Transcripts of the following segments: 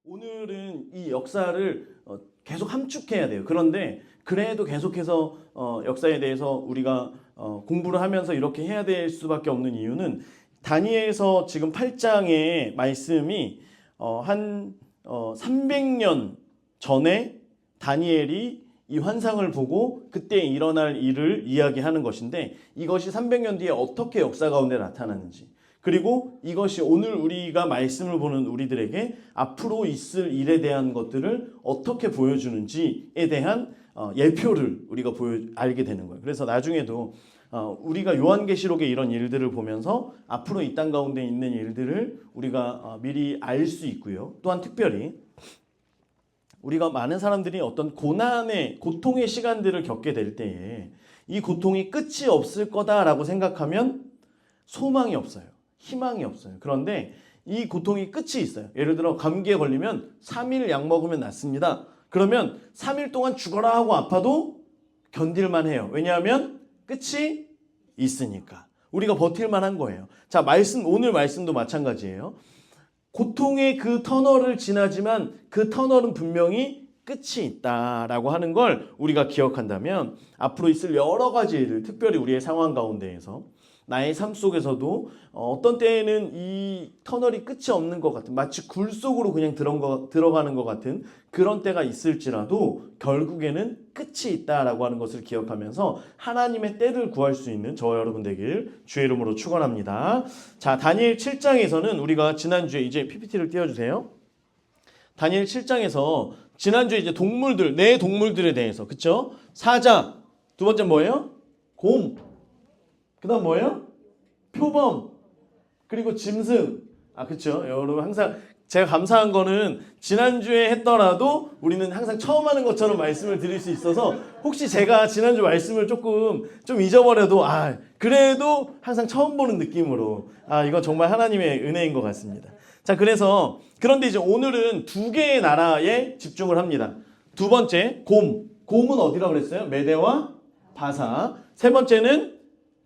오늘은 이 역사를 계속 함축해야 돼요. 그런데 그래도 계속해서 역사에 대해서 우리가 공부를 하면서 이렇게 해야 될 수밖에 없는 이유는 다니엘서 지금 8장의 말씀이 한 300년 전에 다니엘이 이 환상을 보고 그때 일어날 일을 이야기하는 것인데, 이것이 300년 뒤에 어떻게 역사 가운데 나타나는지, 그리고 이것이 오늘 우리가 말씀을 보는 우리들에게 앞으로 있을 일에 대한 것들을 어떻게 보여주는지에 대한 예표를 우리가 알게 되는 거예요. 그래서 나중에도 우리가 요한계시록의 이런 일들을 보면서 앞으로 이 땅 가운데 있는 일들을 우리가 미리 알 수 있고요. 또한 특별히 우리가 많은 사람들이 어떤 고통의 시간들을 겪게 될 때에 이 고통이 끝이 없을 거다라고 생각하면 소망이 없어요. 희망이 없어요. 그런데 이 고통이 끝이 있어요. 예를 들어 감기에 걸리면 3일 약 먹으면 낫습니다. 그러면 3일 동안 죽어라 하고 아파도 견딜만 해요. 왜냐하면 끝이 있으니까. 우리가 버틸만 한 거예요. 자, 오늘 말씀도 마찬가지예요. 고통의 그 터널을 지나지만 그 터널은 분명히 끝이 있다라고 하는 걸 우리가 기억한다면 앞으로 있을 여러 가지 일을, 특별히 우리의 상황 가운데에서 나의 삶 속에서도 어떤 때에는 이 터널이 끝이 없는 것 같은, 마치 굴 속으로 그냥 들어가는 것 같은 그런 때가 있을지라도 결국에는 끝이 있다라고 하는 것을 기억하면서 하나님의 때를 구할 수 있는 저와 여러분 되길 주의 이름으로 축원합니다. 자, 다니엘 7장에서는 우리가 지난주에, 이제 PPT를 띄워주세요. 다니엘 7장에서 지난주에 이제 동물들, 네 동물들에 대해서, 그쵸? 사자, 두 번째 뭐예요? 곰. 그 다음 뭐예요? 표범. 그리고 짐승. 그쵸? 여러분 항상 제가 감사한 거는 지난주에 했더라도 우리는 항상 처음 하는 것처럼 말씀을 드릴 수 있어서, 혹시 제가 지난주 말씀을 좀 잊어버려도 그래도 항상 처음 보는 느낌으로 이건 정말 하나님의 은혜인 것 같습니다. 자, 그런데 이제 오늘은 두 개의 나라에 집중을 합니다. 두 번째 곰은 어디라고 그랬어요? 메대와 바사. 세 번째는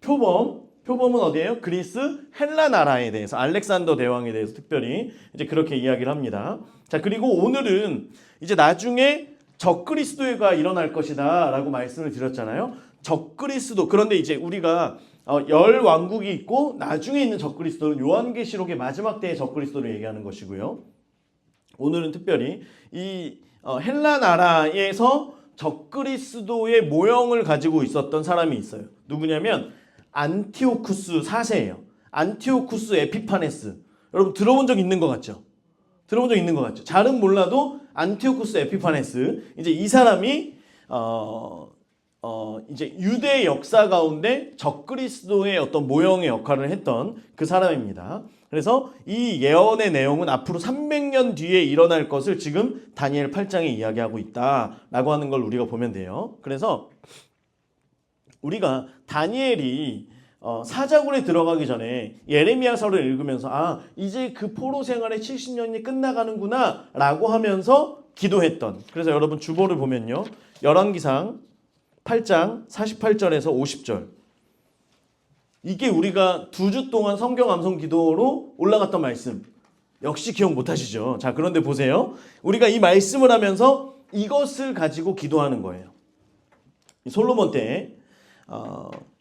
표범은 어디예요? 그리스 헬라 나라에 대해서, 알렉산더 대왕에 대해서 특별히 이제 그렇게 이야기를 합니다. 자, 그리고 오늘은 이제 나중에 적그리스도가 일어날 것이다 라고 말씀을 드렸잖아요. 적그리스도. 그런데 이제 우리가 열 왕국이 있고 나중에 있는 적그리스도는 요한계시록의 마지막 때의 적그리스도를 얘기하는 것이고요. 오늘은 특별히 이 헬라 나라에서 적그리스도의 모형을 가지고 있었던 사람이 있어요. 누구냐면 안티오쿠스 4세예요. 안티오쿠스 에피파네스. 여러분 들어본 적 있는 것 같죠? 잘은 몰라도 안티오쿠스 에피파네스. 이제 이 사람이 이제 유대 역사 가운데 적그리스도의 어떤 모형의 역할을 했던 그 사람입니다. 그래서 이 예언의 내용은 앞으로 300년 뒤에 일어날 것을 지금 다니엘 8장에 이야기하고 있다라고 하는 걸 우리가 보면 돼요. 그래서 우리가 다니엘이 사자굴에 들어가기 전에 예레미야서를 읽으면서 이제 그 포로 생활의 70년이 끝나가는구나 라고 하면서 기도했던, 그래서 여러분 주보를 보면요, 열왕기상 8장 48절에서 50절, 이게 우리가 2주 동안 성경 암송 기도로 올라갔던 말씀, 역시 기억 못하시죠? 자, 그런데 보세요. 우리가 이 말씀을 하면서 이것을 가지고 기도하는 거예요. 솔로몬 때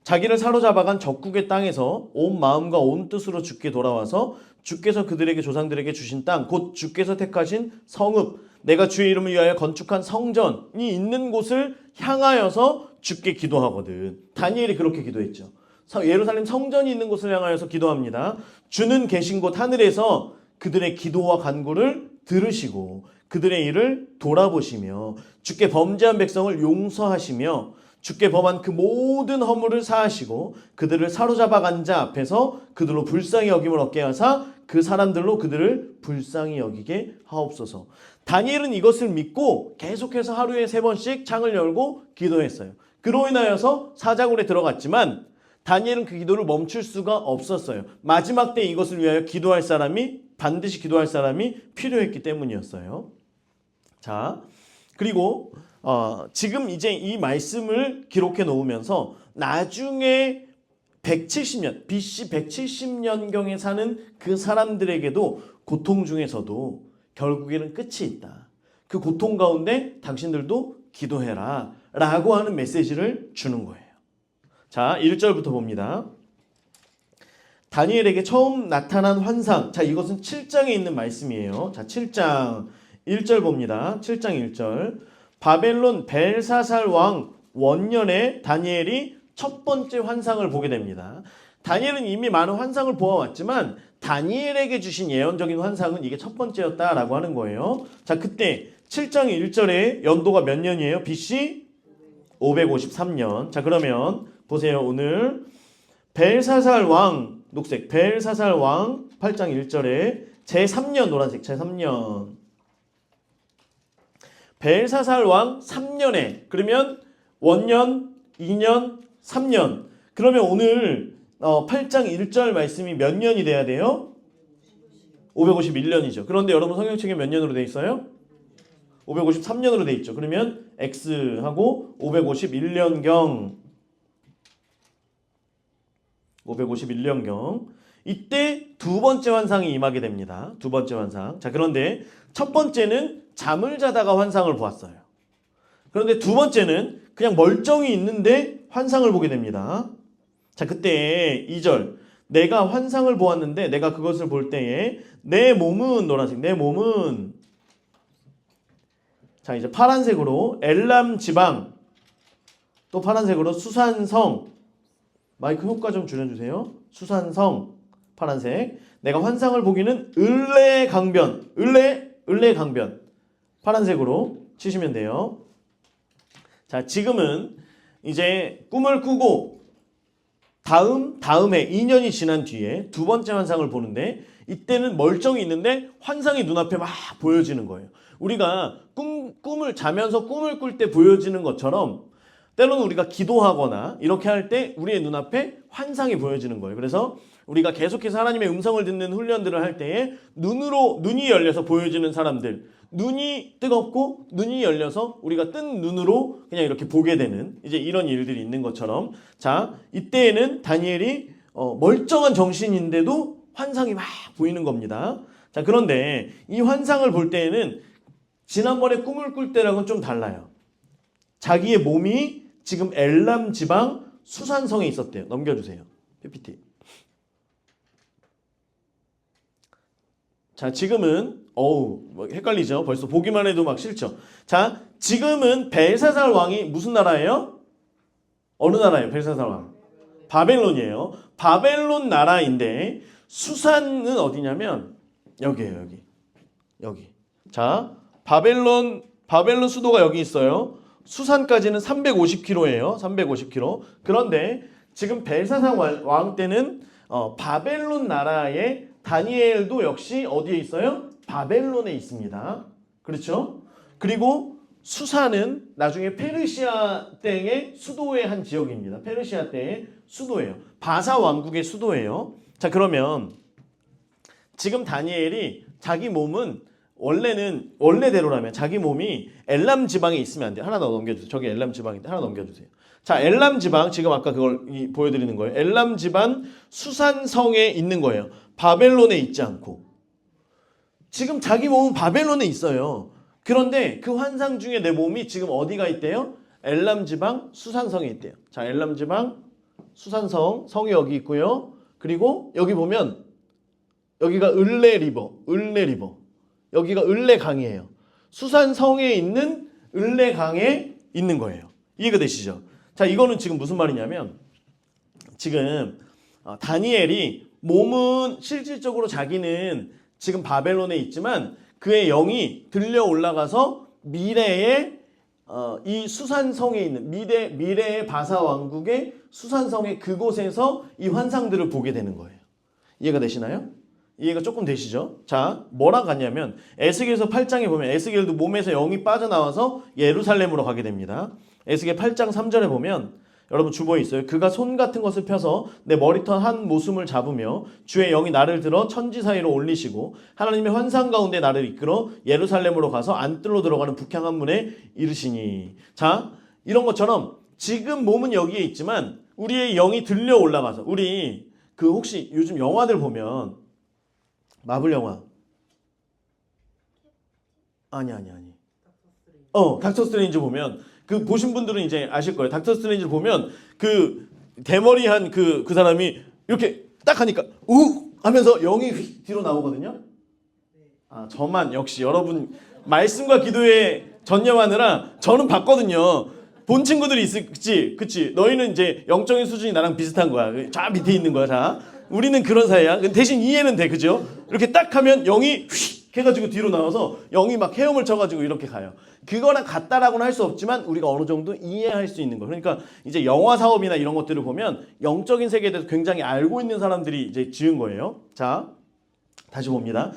자기를 사로잡아간 적국의 땅에서 온 마음과 온 뜻으로 주께 돌아와서 주께서 그들에게 조상들에게 주신 땅, 곧 주께서 택하신 성읍, 내가 주의 이름을 위하여 건축한 성전이 있는 곳을 향하여서 주께 기도하거든. 다니엘이 그렇게 기도했죠. 예루살렘 성전이 있는 곳을 향하여서 기도합니다. 주는 계신 곳 하늘에서 그들의 기도와 간구를 들으시고 그들의 일을 돌아보시며 주께 범죄한 백성을 용서하시며 주께 범한 그 모든 허물을 사하시고 그들을 사로잡아간 자 앞에서 그들로 불쌍히 여김을 얻게 하사 그 사람들로 그들을 불쌍히 여기게 하옵소서. 다니엘은 이것을 믿고 계속해서 하루에 3번씩 창을 열고 기도했어요. 그로 인하여서 사자굴에 들어갔지만 다니엘은 그 기도를 멈출 수가 없었어요. 마지막 때 이것을 위하여 반드시 기도할 사람이 필요했기 때문이었어요. 자, 그리고 지금 이제 이 말씀을 기록해 놓으면서 나중에 170년, BC 170년경에 사는 그 사람들에게도 고통 중에서도 결국에는 끝이 있다. 그 고통 가운데 당신들도 기도해라 라고 하는 메시지를 주는 거예요. 자, 1절부터 봅니다. 다니엘에게 처음 나타난 환상. 자, 이것은 7장에 있는 말씀이에요. 자, 7장 1절 봅니다. 7장 1절. 바벨론 벨사살 왕 원년에 다니엘이 첫 번째 환상을 보게 됩니다. 다니엘은 이미 많은 환상을 보아왔지만 다니엘에게 주신 예언적인 환상은 이게 첫 번째였다라고 하는 거예요. 자, 그때 7장 1절에 연도가 몇 년이에요? BC 553년. 자, 그러면 보세요. 오늘 벨사살 왕 녹색 벨사살 왕 8장 1절에 제3년 노란색 제3년 벨사살 왕 3년에 그러면 원년, 2년, 3년 그러면 오늘 8장 1절 말씀이 몇 년이 돼야 돼요? 551년이죠. 그런데 여러분 성경책에 몇 년으로 돼 있어요? 553년으로 돼 있죠. 그러면 X하고 551년경 551년경 이때 두 번째 환상이 임하게 됩니다. 두 번째 환상. 자, 그런데 첫 번째는 잠을 자다가 환상을 보았어요. 그런데 두 번째는 그냥 멀쩡히 있는데 환상을 보게 됩니다. 자, 그때 2절 내가 환상을 보았는데 내가 그것을 볼 때에 내 몸은 노란색 내 몸은 자, 이제 파란색으로 엘람 지방 또 파란색으로 수산성 마이크 효과 좀 줄여주세요. 수산성 파란색 내가 환상을 보기는 을레 강변 을레 강변 파란색으로 치시면 돼요. 자, 지금은 이제 꿈을 꾸고 다음에 2년이 지난 뒤에 두 번째 환상을 보는데 이때는 멀쩡히 있는데 환상이 눈앞에 막 보여지는 거예요. 우리가 꿈을 자면서 꿈을 꿀 때 보여지는 것처럼 때로는 우리가 기도하거나 이렇게 할 때 우리의 눈앞에 환상이 보여지는 거예요. 그래서 우리가 계속해서 하나님의 음성을 듣는 훈련들을 할 때에 눈이 열려서 보여지는 사람들 눈이 뜨겁고 눈이 열려서 우리가 뜬 눈으로 그냥 이렇게 보게 되는 이제 이런 일들이 있는 것처럼 자 이때에는 다니엘이 멀쩡한 정신인데도 환상이 막 보이는 겁니다. 자 그런데 이 환상을 볼 때에는 지난번에 꿈을 꿀 때랑은 좀 달라요. 자기의 몸이 지금 엘람 지방 수산성에 있었대요. 넘겨주세요. PPT. 자 지금은 헷갈리죠. 벌써 보기만 해도 막 싫죠. 자 지금은 벨사살 왕이 무슨 나라예요? 어느 나라예요? 벨사살 왕. 바벨론이에요. 바벨론 나라인데 수산은 어디냐면 여기에요. 여기. 자 바벨론 수도가 여기 있어요. 수산까지는 350km예요. 350km. 그런데 지금 벨사살 왕 때는 바벨론 나라의 다니엘도 역시 어디에 있어요? 바벨론에 있습니다. 그렇죠? 그리고 수산은 나중에 페르시아 때의 수도의 한 지역입니다. 페르시아 때의 수도예요. 바사 왕국의 수도예요. 자 그러면 지금 다니엘이 자기 몸은 원래대로라면 자기 몸이 엘람 지방에 있으면 안 돼요. 하나 더 넘겨주세요. 저기 엘람 지방인데 하나 넘겨주세요. 자 엘람 지방 지금 아까 그걸 보여드리는 거예요. 엘람 지방 수산성에 있는 거예요. 바벨론에 있지 않고 지금 자기 몸은 바벨론에 있어요. 그런데 그 환상 중에 내 몸이 지금 어디가 있대요? 엘람 지방 수산성에 있대요. 자 엘람 지방 수산성 성이 여기 있고요. 그리고 여기 보면 여기가 을레 리버 여기가 을레강이에요. 수산성에 있는 을레강에 있는 거예요. 이해가 되시죠? 자 이거는 지금 무슨 말이냐면 지금 다니엘이 몸은 실질적으로 자기는 지금 바벨론에 있지만 그의 영이 들려 올라가서 미래에 이 수산성에 있는 미래의 바사 왕국의 수산성의 그곳에서 이 환상들을 보게 되는 거예요. 이해가 되시나요? 이해가 조금 되시죠? 자, 뭐랑 같냐면 에스겔서 8장에 보면 에스겔도 몸에서 영이 빠져나와서 예루살렘으로 가게 됩니다. 에스겔 8장 3절에 보면 여러분 주보에 있어요. 그가 손 같은 것을 펴서 내 머리털 한 모숨을 잡으며 주의 영이 나를 들어 천지 사이로 올리시고 하나님의 환상 가운데 나를 이끌어 예루살렘으로 가서 안뜰로 들어가는 북향한 문에 이르시니. 자, 이런 것처럼 지금 몸은 여기에 있지만 우리의 영이 들려 올라가서 우리 혹시 요즘 영화들 보면 마블 영화 아니. 닥터 스트레인지 보면 그 보신 분들은 이제 아실 거예요. 닥터 스트레인지 보면 그 대머리한 그 사람이 이렇게 딱 하니까 우 하면서 영이 휙 뒤로 나오거든요. 아, 저만 역시 여러분 말씀과 기도에 전념하느라 저는 봤거든요. 본 친구들이 있을지, 그치? 너희는 이제 영적인 수준이 나랑 비슷한 거야. 저 밑에 있는 거야, 자. 우리는 그런 사이야. 대신 이해는 돼, 그죠? 이렇게 딱 하면 영이 휙 해가지고 뒤로 나와서 영이 막 헤엄을 쳐가지고 이렇게 가요. 그거랑 같다라고는 할 수 없지만 우리가 어느 정도 이해할 수 있는 거. 그러니까 이제 영화 사업이나 이런 것들을 보면 영적인 세계에 대해서 굉장히 알고 있는 사람들이 이제 지은 거예요. 자, 다시 봅니다.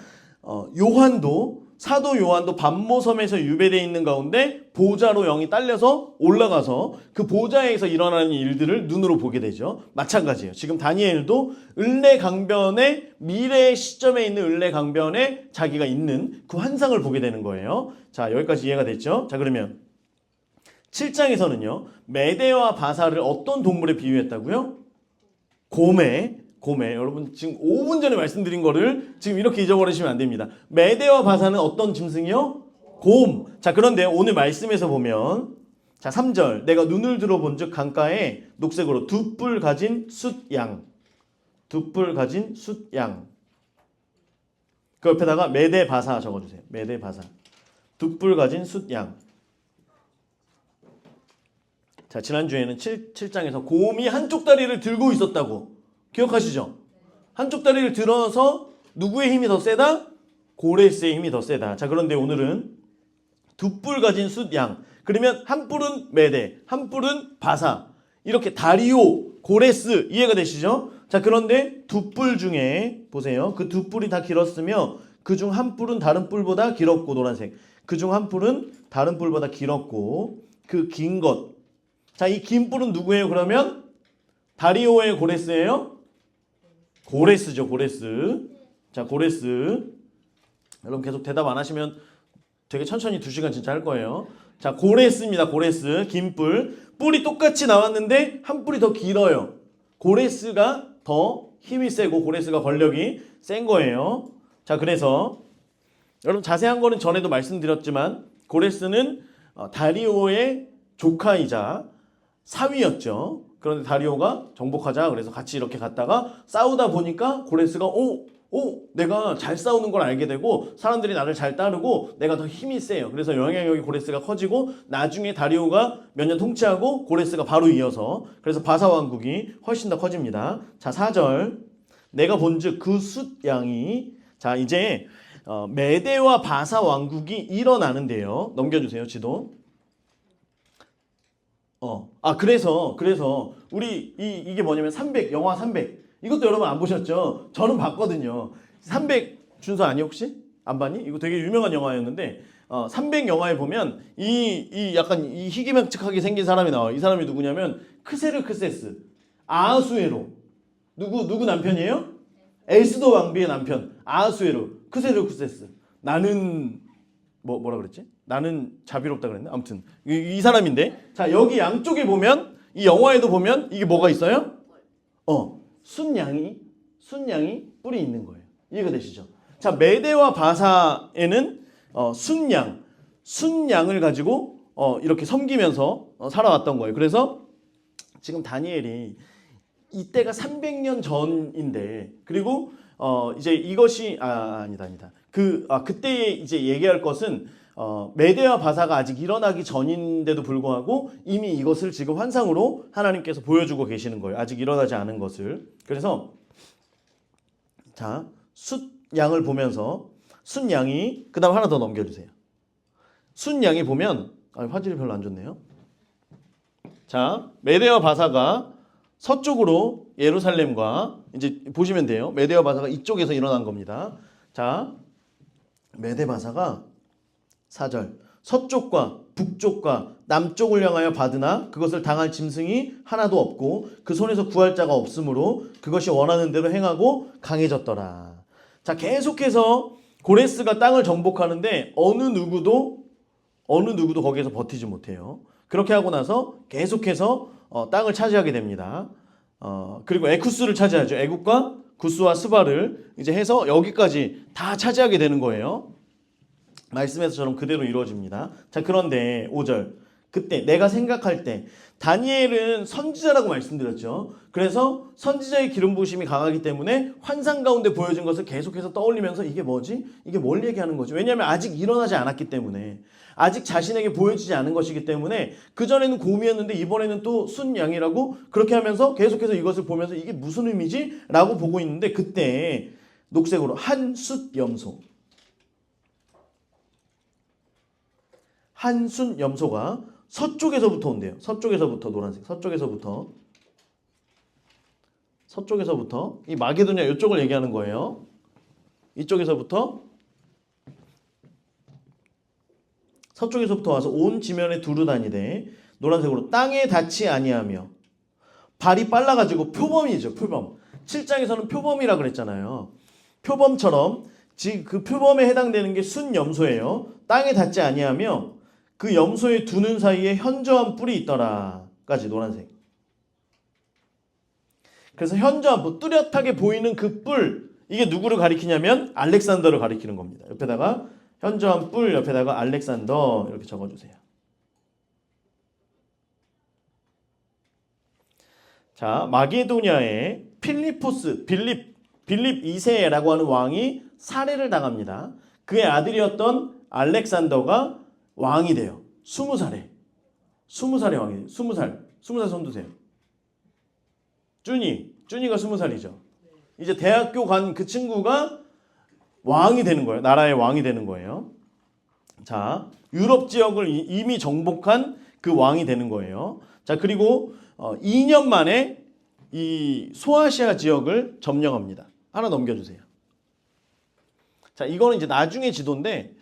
사도 요한도 반모섬에서 유배되어 있는 가운데 보좌로 영이 딸려서 올라가서 그 보좌에서 일어나는 일들을 눈으로 보게 되죠. 마찬가지예요. 지금 다니엘도 을레강변의 미래의 시점에 있는 을레강변에 자기가 있는 그 환상을 보게 되는 거예요. 자, 여기까지 이해가 됐죠? 자, 그러면 7장에서는요. 메대와 바사를 어떤 동물에 비유했다고요? 곰에 여러분 지금 5분 전에 말씀드린 거를 지금 이렇게 잊어버리시면 안 됩니다. 메대와 바사는 어떤 짐승이요? 곰. 자, 그런데 오늘 말씀에서 보면 자, 3절 내가 눈을 들어본 즉 강가에 녹색으로 두 뿔 가진 숫양. 그 옆에다가 메대 바사 적어주세요. 메대 바사. 두 뿔 가진 숫양. 자, 지난주에는 7장에서 곰이 한쪽 다리를 들고 있었다고 기억하시죠? 한쪽 다리를 들어서 누구의 힘이 더 세다? 고레스의 힘이 더 세다. 자, 그런데 오늘은 두 뿔 가진 숫양. 그러면 한 뿔은 메대, 한 뿔은 바사. 이렇게 다리오, 고레스 이해가 되시죠? 자, 그런데 두 뿔 중에 보세요. 그 두 뿔이 다 길었으며 그중 한 뿔은 다른 뿔보다 길었고 노란색. 그중 한 뿔은 다른 뿔보다 길었고 그 긴 것. 자, 이 긴 뿔은 누구예요? 그러면 다리오의 고레스예요? 고레스죠, 고레스. 자, 고레스. 여러분 계속 대답 안 하시면 되게 천천히 2시간 진짜 할 거예요. 자, 고레스입니다, 고레스. 긴 뿔. 뿔이 똑같이 나왔는데 한 뿔이 더 길어요. 고레스가 더 힘이 세고 고레스가 권력이 센 거예요. 자, 그래서 여러분 자세한 거는 전에도 말씀드렸지만 고레스는 다리오의 조카이자 사위였죠. 그런데 다리오가 정복하자 그래서 같이 이렇게 갔다가 싸우다 보니까 고레스가 내가 잘 싸우는 걸 알게 되고 사람들이 나를 잘 따르고 내가 더 힘이 세요. 그래서 영향력이 고레스가 커지고 나중에 다리오가 몇 년 통치하고 고레스가 바로 이어서 그래서 바사 왕국이 훨씬 더 커집니다. 자, 4절 내가 본즉 그 숫양이 자 이제 메대와 바사 왕국이 일어나는데요. 넘겨주세요 지도. 그래서 우리 이게 뭐냐면 300 영화 300 이것도 여러분 안 보셨죠? 저는 봤거든요. 300 준서 아니 혹시? 안 봤니? 이거 되게 유명한 영화였는데 300 영화에 보면 이 약간 이 희귀맹측하게 생긴 사람이 나와요. 이 사람이 누구냐면 크세르크세스 아하수에로 누구 남편이에요? 에스더 왕비의 남편 아하수에로 크세르크세스. 나는 뭐라 그랬지? 나는 자비롭다 그랬나? 아무튼 이 사람인데 자 여기 양쪽에 보면 이 영화에도 보면 이게 뭐가 있어요? 순양이 뿔이 있는 거예요. 이해가 되시죠? 자 메대와 바사에는 순양을 가지고 이렇게 섬기면서 살아왔던 거예요. 그래서 지금 다니엘이 이때가 300년 전인데 그리고 이제 이것이 아니다. 그때 이제 얘기할 것은 메대와 바사가 아직 일어나기 전인데도 불구하고 이미 이것을 지금 환상으로 하나님께서 보여주고 계시는 거예요. 아직 일어나지 않은 것을. 그래서 자 숫양을 보면서 순양이 그 다음 하나 더 넘겨주세요. 순양이 보면 화질이 별로 안 좋네요. 자 메대와 바사가 서쪽으로 예루살렘과 이제 보시면 돼요. 메대와 바사가 이쪽에서 일어난 겁니다. 자 메대 바사가 4절 서쪽과 북쪽과 남쪽을 향하여 받으나 그것을 당할 짐승이 하나도 없고 그 손에서 구할 자가 없으므로 그것이 원하는 대로 행하고 강해졌더라. 자 계속해서 고레스가 땅을 정복하는데 어느 누구도 거기에서 버티지 못해요. 그렇게 하고 나서 계속해서 땅을 차지하게 됩니다. 그리고 에쿠스를 차지하죠. 애국과 구스와 스바를 이제 해서 여기까지 다 차지하게 되는 거예요. 말씀에서처럼 그대로 이루어집니다. 자, 그런데 5절. 그때 내가 생각할 때 다니엘은 선지자라고 말씀드렸죠. 그래서 선지자의 기름 부으심이 강하기 때문에 환상 가운데 보여준 것을 계속해서 떠올리면서 이게 뭐지? 이게 뭘 얘기하는 거지? 왜냐하면 아직 일어나지 않았기 때문에, 아직 자신에게 보여지지 않은 것이기 때문에, 그전에는 곰이었는데 이번에는 또 순양이라고 그렇게 하면서 계속해서 이것을 보면서 이게 무슨 의미지? 라고 보고 있는데, 그때 녹색으로 한숫염소, 한숫염소가 서쪽에서부터 온대요. 서쪽에서부터, 노란색 서쪽에서부터 이 마게도냐 이쪽을 얘기하는 거예요. 이쪽에서부터 서쪽에서부터 와서 온 지면에 두루 다니되 노란색으로 땅에 닿지 아니하며, 발이 빨라가지고 표범이죠. 표범. 7장에서는 표범이라 그랬잖아요. 표범처럼 지금 그 표범에 해당되는 게 순염소예요. 땅에 닿지 아니하며 그 염소의 두는 사이에 현저한 뿔이 있더라까지 노란색. 그래서 현저한 뿔, 뚜렷하게 보이는 그 뿔, 이게 누구를 가리키냐면 알렉산더를 가리키는 겁니다. 옆에다가 현저한 뿔, 옆에다가 알렉산더 이렇게 적어주세요. 자, 마게도냐의 빌립 2세라고 하는 왕이 살해를 당합니다. 그의 아들이었던 알렉산더가 왕이 돼요. 20살에 왕이 돼요. 20살 손 드세요. 쭈니가 20살이죠. 이제 대학교 간 그 친구가 왕이 되는 거예요. 나라의 왕이 되는 거예요. 자, 유럽 지역을 이미 정복한 그 왕이 되는 거예요. 자, 그리고 2년 만에 이 소아시아 지역을 점령합니다. 하나 넘겨주세요. 자, 이거는 이제 나중에 지도인데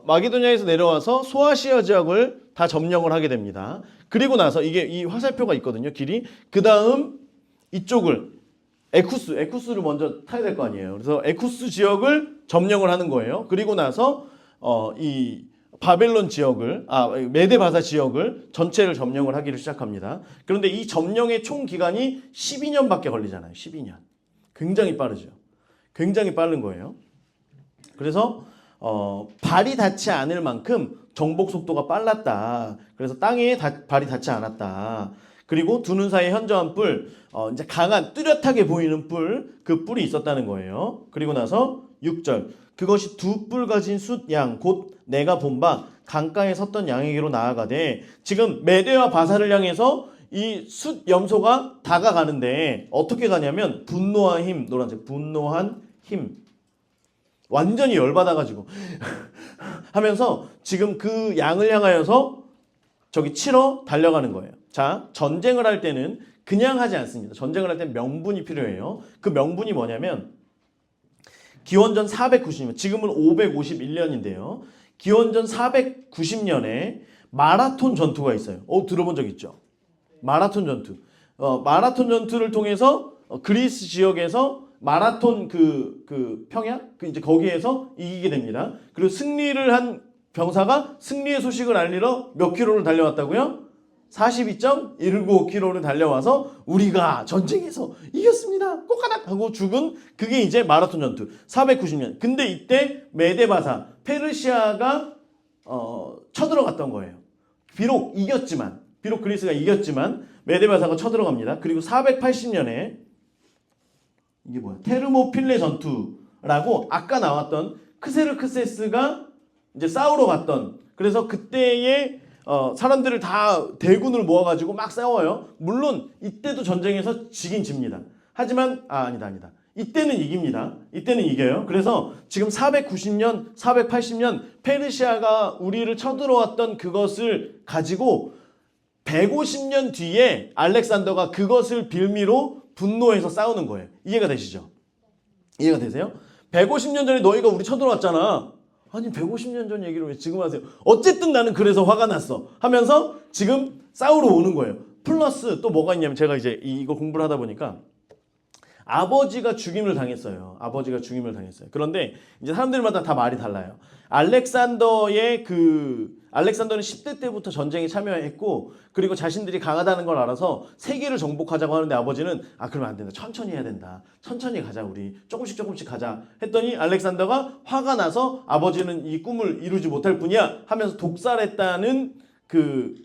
마게도냐에서 내려와서 소아시아 지역을 다 점령을 하게 됩니다. 그리고 나서 이게 이 화살표가 있거든요. 길이. 그 다음 이쪽을 에쿠스를 먼저 타야 될 거 아니에요. 그래서 에쿠스 지역을 점령을 하는 거예요. 그리고 나서 이 바벨론 지역을 메데바사 지역을 전체를 점령을 하기를 시작합니다. 그런데 이 점령의 총 기간이 12년밖에 걸리잖아요. 12년. 굉장히 빠르죠. 굉장히 빠른 거예요. 그래서 발이 닿지 않을 만큼 정복 속도가 빨랐다. 그래서 땅에 발이 닿지 않았다. 그리고 두는 사이에 현저한 뿔, 이제 강한 뚜렷하게 보이는 뿔, 그 뿔이 있었다는 거예요. 그리고 나서 6절, 그것이 두 뿔 가진 숫양 곧 내가 본 바 강가에 섰던 양에게로 나아가되, 지금 메대와 바사를 향해서 이 숫염소가 다가가는데 어떻게 가냐면 분노한 힘, 노란색 분노한 힘, 완전히 열받아가지고 하면서 지금 그 양을 향하여서 저기 치러 달려가는 거예요. 자, 전쟁을 할 때는 그냥 하지 않습니다. 전쟁을 할 때는 명분이 필요해요. 그 명분이 뭐냐면 기원전 490년, 지금은 551년인데요. 기원전 490년에 마라톤 전투가 있어요. 들어본 적 있죠? 마라톤 전투. 마라톤 전투를 통해서 그리스 지역에서 마라톤 그 평야? 이제 거기에서 이기게 됩니다. 그리고 승리를 한 병사가 승리의 소식을 알리러 몇 킬로를 달려왔다고요? 42.195km를 달려와서 우리가 전쟁에서 이겼습니다. 꼬까닥 하고 죽은 그게 이제 마라톤 전투 490년. 근데 이때 메데바사 페르시아가 쳐들어갔던 거예요. 비록 그리스가 이겼지만 메데바사가 쳐들어갑니다. 그리고 480년에 이게 뭐야? 테르모필레 전투라고 아까 나왔던 크세르크세스가 이제 싸우러 갔던, 그래서 그때의 사람들을 다 대군을 모아가지고 막 싸워요. 물론 이때도 전쟁에서 지긴 집니다. 하지만 아니다. 이때는 이깁니다. 이때는 이겨요. 그래서 지금 490년, 480년 페르시아가 우리를 쳐들어왔던 그것을 가지고 150년 뒤에 알렉산더가 그것을 빌미로 분노해서 싸우는 거예요. 이해가 되시죠? 이해가 되세요? 150년 전에 너희가 우리 쳐들어왔잖아. 아니 150년 전 얘기를 왜 지금 하세요? 어쨌든 나는 그래서 화가 났어 하면서 지금 싸우러 오는 거예요. 플러스 또 뭐가 있냐면, 제가 이제 이거 공부를 하다 보니까 아버지가 죽임을 당했어요. 아버지가 죽임을 당했어요. 그런데 이제 사람들마다 다 말이 달라요. 알렉산더는 10대 때부터 전쟁에 참여했고, 그리고 자신들이 강하다는 걸 알아서 세계를 정복하자고 하는데, 아버지는 그러면 안 된다. 천천히 해야 된다. 천천히 가자. 우리 조금씩 가자. 했더니 알렉산더가 화가 나서 아버지는 이 꿈을 이루지 못할 뿐이야 하면서 독살했다는 그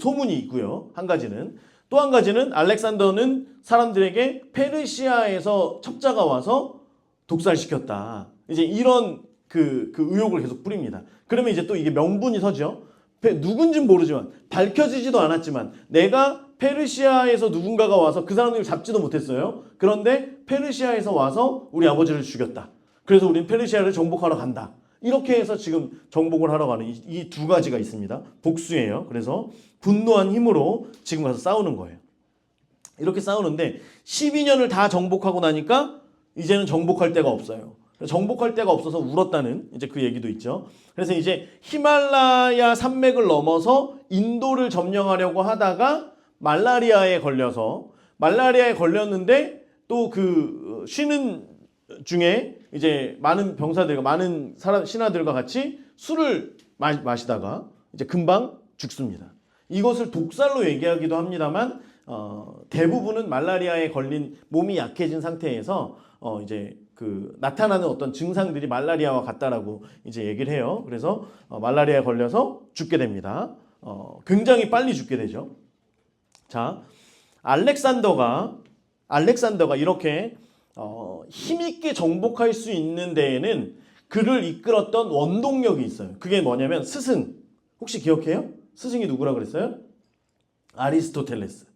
소문이 있고요. 한 가지는. 또 한 가지는 알렉산더는 사람들에게 페르시아에서 첩자가 와서 독살시켰다. 이제 이런 그 의혹을 계속 뿌립니다. 그러면 이제 또 이게 명분이 서죠. 누군지는 모르지만, 밝혀지지도 않았지만, 내가 페르시아에서 누군가가 와서 그 사람들을 잡지도 못했어요. 그런데 페르시아에서 와서 우리 아버지를 죽였다. 그래서 우린 페르시아를 정복하러 간다. 이렇게 해서 지금 정복을 하러 가는 이 두 가지가 있습니다. 복수예요. 그래서 분노한 힘으로 지금 가서 싸우는 거예요. 이렇게 싸우는데 12년을 다 정복하고 나니까 이제는 정복할 데가 없어요. 정복할 데가 없어서 울었다는 이제 그 얘기도 있죠. 그래서 이제 히말라야 산맥을 넘어서 인도를 점령하려고 하다가 말라리아에 걸렸는데 또 그 쉬는 중에 이제 많은 병사들과 많은 신하들과 같이 술을 마시다가 이제 금방 죽습니다. 이것을 독살로 얘기하기도 합니다만 대부분은 말라리아에 걸린 몸이 약해진 상태에서 이제 그 나타나는 어떤 증상들이 말라리아와 같다라고 이제 얘기를 해요. 그래서 말라리아에 걸려서 죽게 됩니다. 굉장히 빨리 죽게 되죠. 자, 알렉산더가 이렇게 힘있게 정복할 수 있는 데에는 그를 이끌었던 원동력이 있어요. 그게 뭐냐면 스승. 혹시 기억해요? 스승이 누구라 그랬어요? 아리스토텔레스.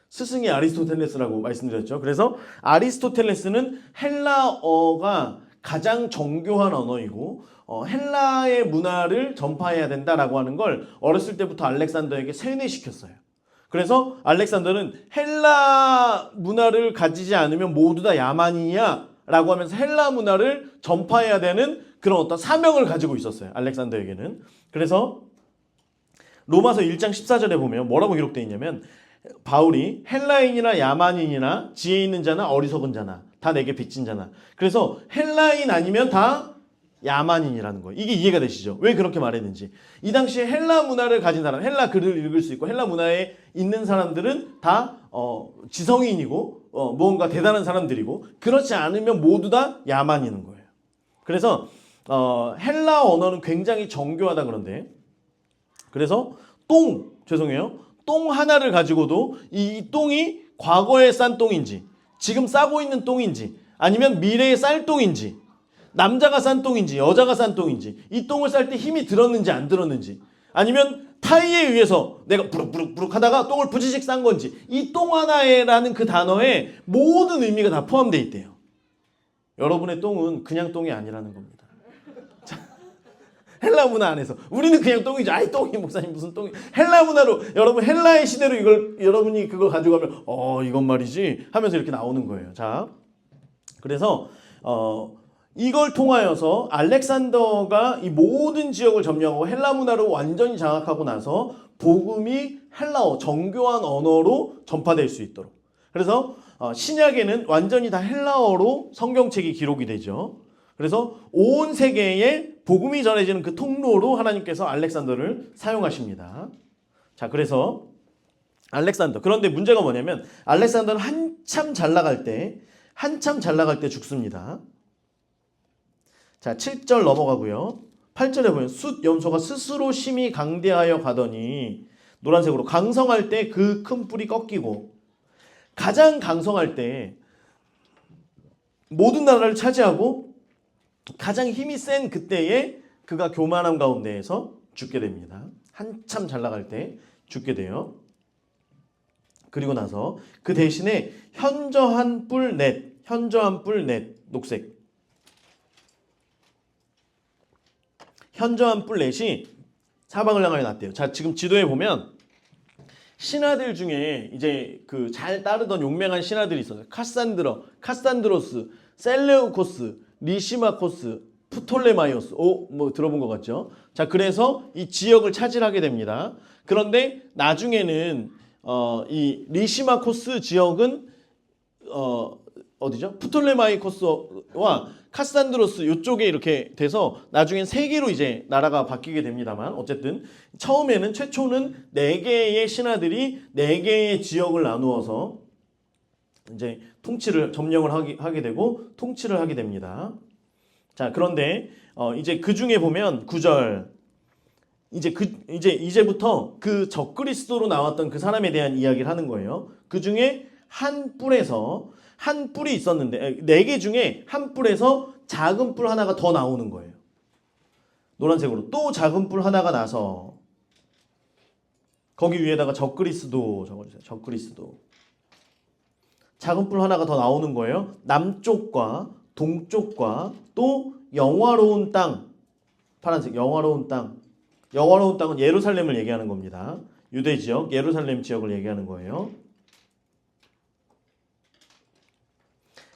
스승이 아리스토텔레스라고 말씀드렸죠. 그래서 아리스토텔레스는 헬라어가 가장 정교한 언어이고 헬라의 문화를 전파해야 된다라고 하는 걸 어렸을 때부터 알렉산더에게 세뇌시켰어요. 그래서 알렉산더는 헬라 문화를 가지지 않으면 모두 다 야만이야 라고 하면서 헬라 문화를 전파해야 되는 그런 어떤 사명을 가지고 있었어요. 알렉산더에게는. 그래서 로마서 1장 14절에 보면 뭐라고 기록되어 있냐면, 바울이 헬라인이나 야만인이나 지혜 있는 자나 어리석은 자나 다 내게 빚진 자나, 그래서 헬라인 아니면 다 야만인이라는 거예요. 이게 이해가 되시죠? 왜 그렇게 말했는지. 이 당시에 헬라 문화를 가진 사람, 헬라 글을 읽을 수 있고 헬라 문화에 있는 사람들은 다 지성인이고 무언가 대단한 사람들이고, 그렇지 않으면 모두 다 야만인인 거예요. 그래서 헬라 언어는 굉장히 정교하다. 그런데 그래서 똥 하나를 가지고도 이 똥이 과거에 싼 똥인지, 지금 싸고 있는 똥인지, 아니면 미래에 쌀 똥인지, 남자가 싼 똥인지 여자가 싼 똥인지, 이 똥을 쌀 때 힘이 들었는지 안 들었는지, 아니면 타이에 의해서 내가 부룩부룩 하다가 똥을 부지직 싼 건지, 이 똥 하나에라는 그 단어에 모든 의미가 다 포함되어 있대요. 여러분의 똥은 그냥 똥이 아니라는 겁니다. 헬라 문화 안에서 우리는 그냥 똥이죠. 아이 똥이 목사님 무슨 똥이. 헬라 문화로, 여러분 헬라의 시대로 이걸 여러분이 그걸 가져가면 이건 말이지 하면서 이렇게 나오는 거예요. 자, 그래서 이걸 통하여서 알렉산더가 이 모든 지역을 점령하고 헬라 문화를 완전히 장악하고 나서 복음이 헬라어, 정교한 언어로 전파될 수 있도록. 그래서 신약에는 완전히 다 헬라어로 성경책이 기록이 되죠. 그래서 온 세계에 복음이 전해지는 그 통로로 하나님께서 알렉산더를 사용하십니다. 자, 그래서 알렉산더. 그런데 문제가 뭐냐면 알렉산더는 한참 잘 나갈 때 죽습니다. 자, 7절 넘어가고요. 8절에 보면 숫 염소가 스스로 심히 강대하여 가더니, 노란색으로 강성할 때 그 큰 뿔이 꺾이고, 가장 강성할 때 모든 나라를 차지하고 가장 힘이 센 그때에 그가 교만함 가운데에서 죽게 됩니다. 한참 잘 나갈 때 죽게 돼요. 그리고 나서 그 대신에 현저한 뿔 넷, 녹색 현저한 뿔 넷이 사방을 향하여 났대요. 자, 지금 지도에 보면 신하들 중에 이제 그 잘 따르던 용맹한 신하들이 있어요. 카산드로스, 셀레우코스, 리시마코스, 프톨레마이오스. 뭐 들어본 것 같죠? 자, 그래서 이 지역을 차지하게 됩니다. 그런데 나중에는 이 리시마코스 지역은 어디죠? 프톨레마이코스와 카산드로스 이쪽에 이렇게 돼서 나중엔 세 개로 이제 나라가 바뀌게 됩니다만 어쨌든 처음에는 최초는 네 개의 신하들이 네 개의 지역을 나누어서 이제 통치를 점령을 하게 되고 통치를 하게 됩니다. 자, 그런데 이제 그 중에 보면 9절 이제부터 그 적그리스도로 나왔던 그 사람에 대한 이야기를 하는 거예요. 그 중에 한 뿔이 있었는데 네 개 중에 한 뿔에서 작은 뿔 하나가 더 나오는 거예요. 노란색으로 또 작은 뿔 하나가 나서 거기 위에다가 적그리스도 적어주세요. 적그리스도 작은 뿔 하나가 더 나오는 거예요. 남쪽과 동쪽과 또 영화로운 땅 파란색 영화로운 땅은 예루살렘을 얘기하는 겁니다. 유대 지역 예루살렘 지역을 얘기하는 거예요.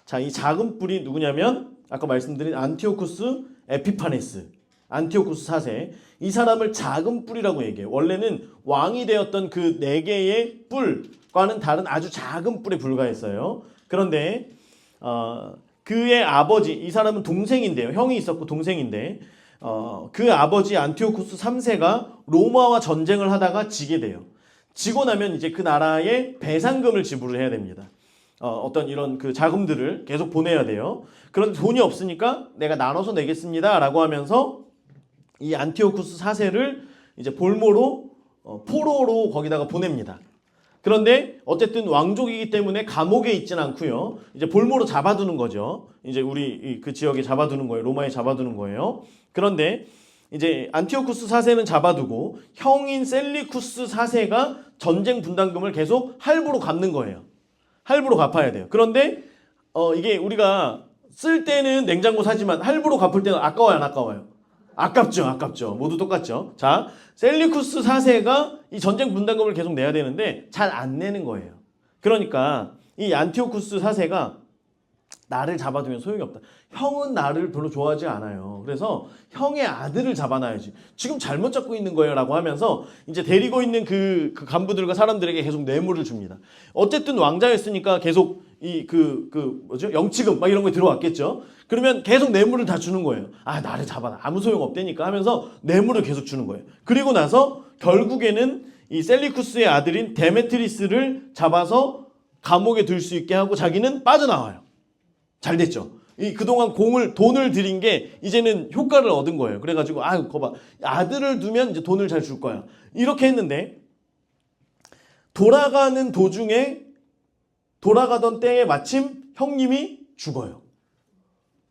자, 이 작은 뿔이 누구냐면 아까 말씀드린 안티오쿠스 에피파네스, 안티오쿠스 4세. 이 사람을 작은 뿔이라고 얘기해요. 원래는 왕이 되었던 그 네 개의 뿔과는 다른 아주 작은 뿔에 불과했어요. 그런데 그의 아버지, 이 사람은 동생인데요. 형이 있었고 동생인데 그 아버지 안티오쿠스 3세가 로마와 전쟁을 하다가 지게 돼요. 지고 나면 이제 그 나라에 배상금을 지불을 해야 됩니다. 어떤 이런 그 자금들을 계속 보내야 돼요. 그런데 돈이 없으니까 내가 나눠서 내겠습니다 라고 하면서 이 안티오쿠스 4세를 이제 볼모로 포로로 거기다가 보냅니다. 그런데 어쨌든 왕족이기 때문에 감옥에 있진 않고요. 이제 볼모로 잡아두는 거죠. 이제 우리 그 지역에 잡아두는 거예요. 로마에 잡아두는 거예요. 그런데 이제 안티오쿠스 4세는 잡아두고 형인 셀리쿠스 4세가 전쟁 분담금을 계속 할부로 갚는 거예요. 할부로 갚아야 돼요. 그런데 이게 우리가 쓸 때는 냉장고 사지만 할부로 갚을 때는 아까워요, 안 아까워요? 아깝죠. 모두 똑같죠. 자, 셀리쿠스 4세가 이 전쟁 분담금을 계속 내야 되는데 잘 안 내는 거예요. 그러니까 이 안티오쿠스 4세가 나를 잡아두면 소용이 없다. 형은 나를 별로 좋아하지 않아요. 그래서 형의 아들을 잡아놔야지. 지금 잘못 잡고 있는 거예요 라고 하면서 이제 데리고 있는 그 간부들과 사람들에게 계속 뇌물을 줍니다. 어쨌든 왕자였으니까 계속 영치금 막 이런 거 들어왔겠죠. 그러면 계속 뇌물을 다 주는 거예요. 아, 나를 잡아놔. 아무 소용 없다니까 하면서 뇌물을 계속 주는 거예요. 그리고 나서 결국에는 이 셀리쿠스의 아들인 데메트리스를 잡아서 감옥에 둘 수 있게 하고 자기는 빠져나와요. 잘 됐죠. 그동안 돈을 들인 게 이제는 효과를 얻은 거예요. 그래가지고 거봐, 아들을 두면 이제 돈을 잘 줄 거야. 이렇게 했는데 돌아가던 때에 마침 형님이 죽어요.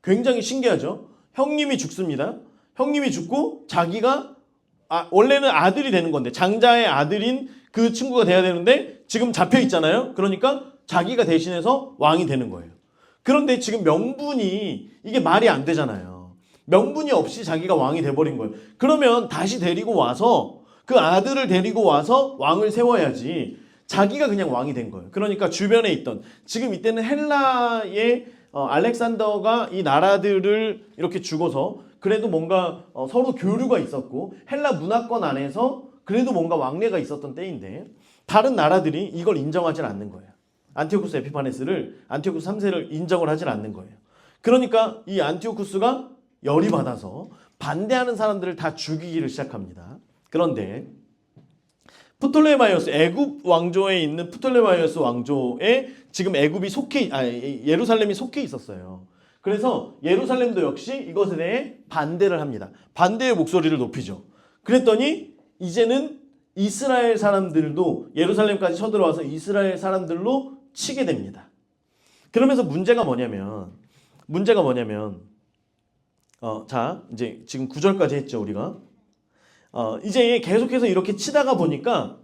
굉장히 신기하죠. 형님이 죽습니다. 형님이 죽고 자기가 원래는 아들이 되는 건데 장자의 아들인 그 친구가 돼야 되는데 지금 잡혀 있잖아요. 그러니까 자기가 대신해서 왕이 되는 거예요. 그런데 지금 명분이 이게 말이 안 되잖아요. 명분이 없이 자기가 왕이 돼버린 거예요. 그러면 다시 데리고 와서 그 아들을 데리고 와서 왕을 세워야지. 자기가 그냥 왕이 된 거예요. 그러니까 주변에 있던 지금 이때는 헬라의 알렉산더가 이 나라들을 이렇게 주고서 그래도 뭔가 서로 교류가 있었고 헬라 문화권 안에서 그래도 뭔가 왕래가 있었던 때인데 다른 나라들이 이걸 인정하지 않는 거예요. 안티오쿠스 에피파네스를 안티오쿠스 3세를 인정을 하질 않는 거예요. 그러니까 이 안티오쿠스가 열이 받아서 반대하는 사람들을 다 죽이기를 시작합니다. 그런데 프톨레마이오스 애굽 왕조에 있는 프톨레마이오스 왕조에 지금 예루살렘이 속해 있었어요. 그래서 예루살렘도 역시 이것에 대해 반대를 합니다. 반대의 목소리를 높이죠. 그랬더니 이제는 이스라엘 사람들도 예루살렘까지 쳐들어와서 이스라엘 사람들로 치게 됩니다. 그러면서 문제가 뭐냐면 자, 이제 지금 9절까지 했죠, 우리가. 이제 계속해서 이렇게 치다가 보니까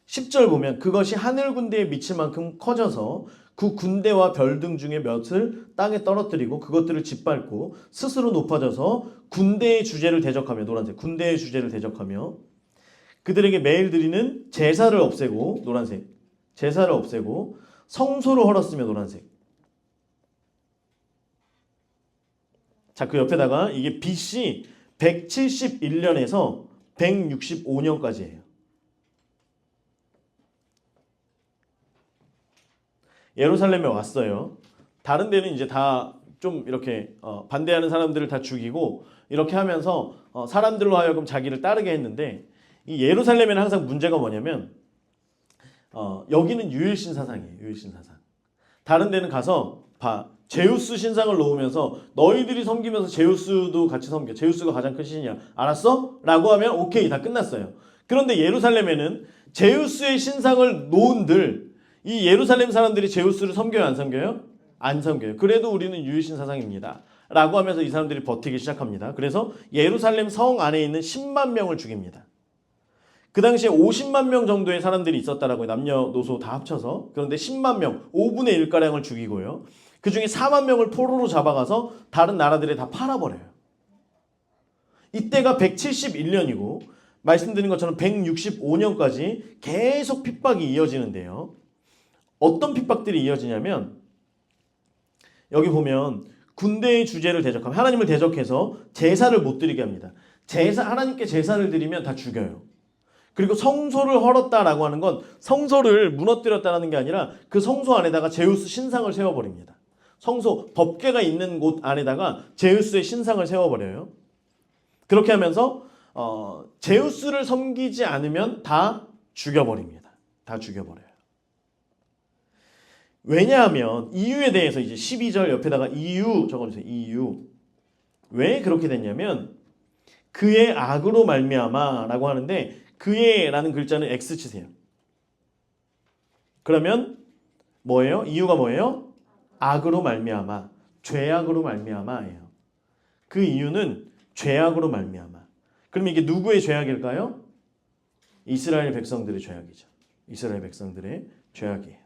10절 보면 그것이 하늘 군대에 미칠 만큼 커져서 그 군대와 별등 중에 몇을 땅에 떨어뜨리고 그것들을 짓밟고 스스로 높아져서 군대의 주제를 대적하며 노란색 군대의 주제를 대적하며 그들에게 매일 드리는 제사를 없애고 노란색 제사를 없애고 성소를 헐었으며 노란색. 자, 그 옆에다가 이게 BC 171년에서 165년까지예요. 예루살렘에 왔어요. 다른 데는 이제 다 좀 이렇게 반대하는 사람들을 다 죽이고 이렇게 하면서 사람들로 하여금 자기를 따르게 했는데 이 예루살렘에는 항상 문제가 뭐냐면 여기는 유일신 사상이에요. 유일신 사상. 다른 데는 가서 제우스 신상을 놓으면서 너희들이 섬기면서 제우스도 같이 섬겨. 제우스가 가장 큰 신이야. 알았어? 라고 하면 오케이 다 끝났어요. 그런데 예루살렘에는 제우스의 신상을 놓은들 이 예루살렘 사람들이 제우스를 섬겨요? 안 섬겨요? 안 섬겨요. 그래도 우리는 유일신 사상입니다. 라고 하면서 이 사람들이 버티기 시작합니다. 그래서 예루살렘 성 안에 있는 10만 명을 죽입니다. 그 당시에 50만 명 정도의 사람들이 있었다라고 남녀노소 다 합쳐서. 그런데 10만 명, 5분의 1가량을 죽이고요. 그 중에 4만 명을 포로로 잡아가서 다른 나라들에 다 팔아버려요. 이때가 171년이고 말씀드린 것처럼 165년까지 계속 핍박이 이어지는데요. 어떤 핍박들이 이어지냐면 여기 보면 군대의 주제를 대적하면 하나님을 대적해서 제사를 못 드리게 합니다. 하나님께 제사를 드리면 다 죽여요. 그리고 성소를 헐었다라고 하는 건 성소를 무너뜨렸다는 게 아니라 그 성소 안에다가 제우스 신상을 세워버립니다. 성소, 법궤가 있는 곳 안에다가 제우스의 신상을 세워버려요. 그렇게 하면서 제우스를 섬기지 않으면 다 죽여버립니다. 다 죽여버려요. 왜냐하면 이유에 대해서 이제 12절 옆에다가 이유 적어주세요. 이유. 왜 그렇게 됐냐면 그의 악으로 말미암아라고 하는데 그의라는 글자는 X 치세요. 그러면 뭐예요? 이유가 뭐예요? 악으로 말미암아. 죄악으로 말미암아예요. 그 이유는 죄악으로 말미암아. 그럼 이게 누구의 죄악일까요? 이스라엘 백성들의 죄악이죠. 이스라엘 백성들의 죄악이에요.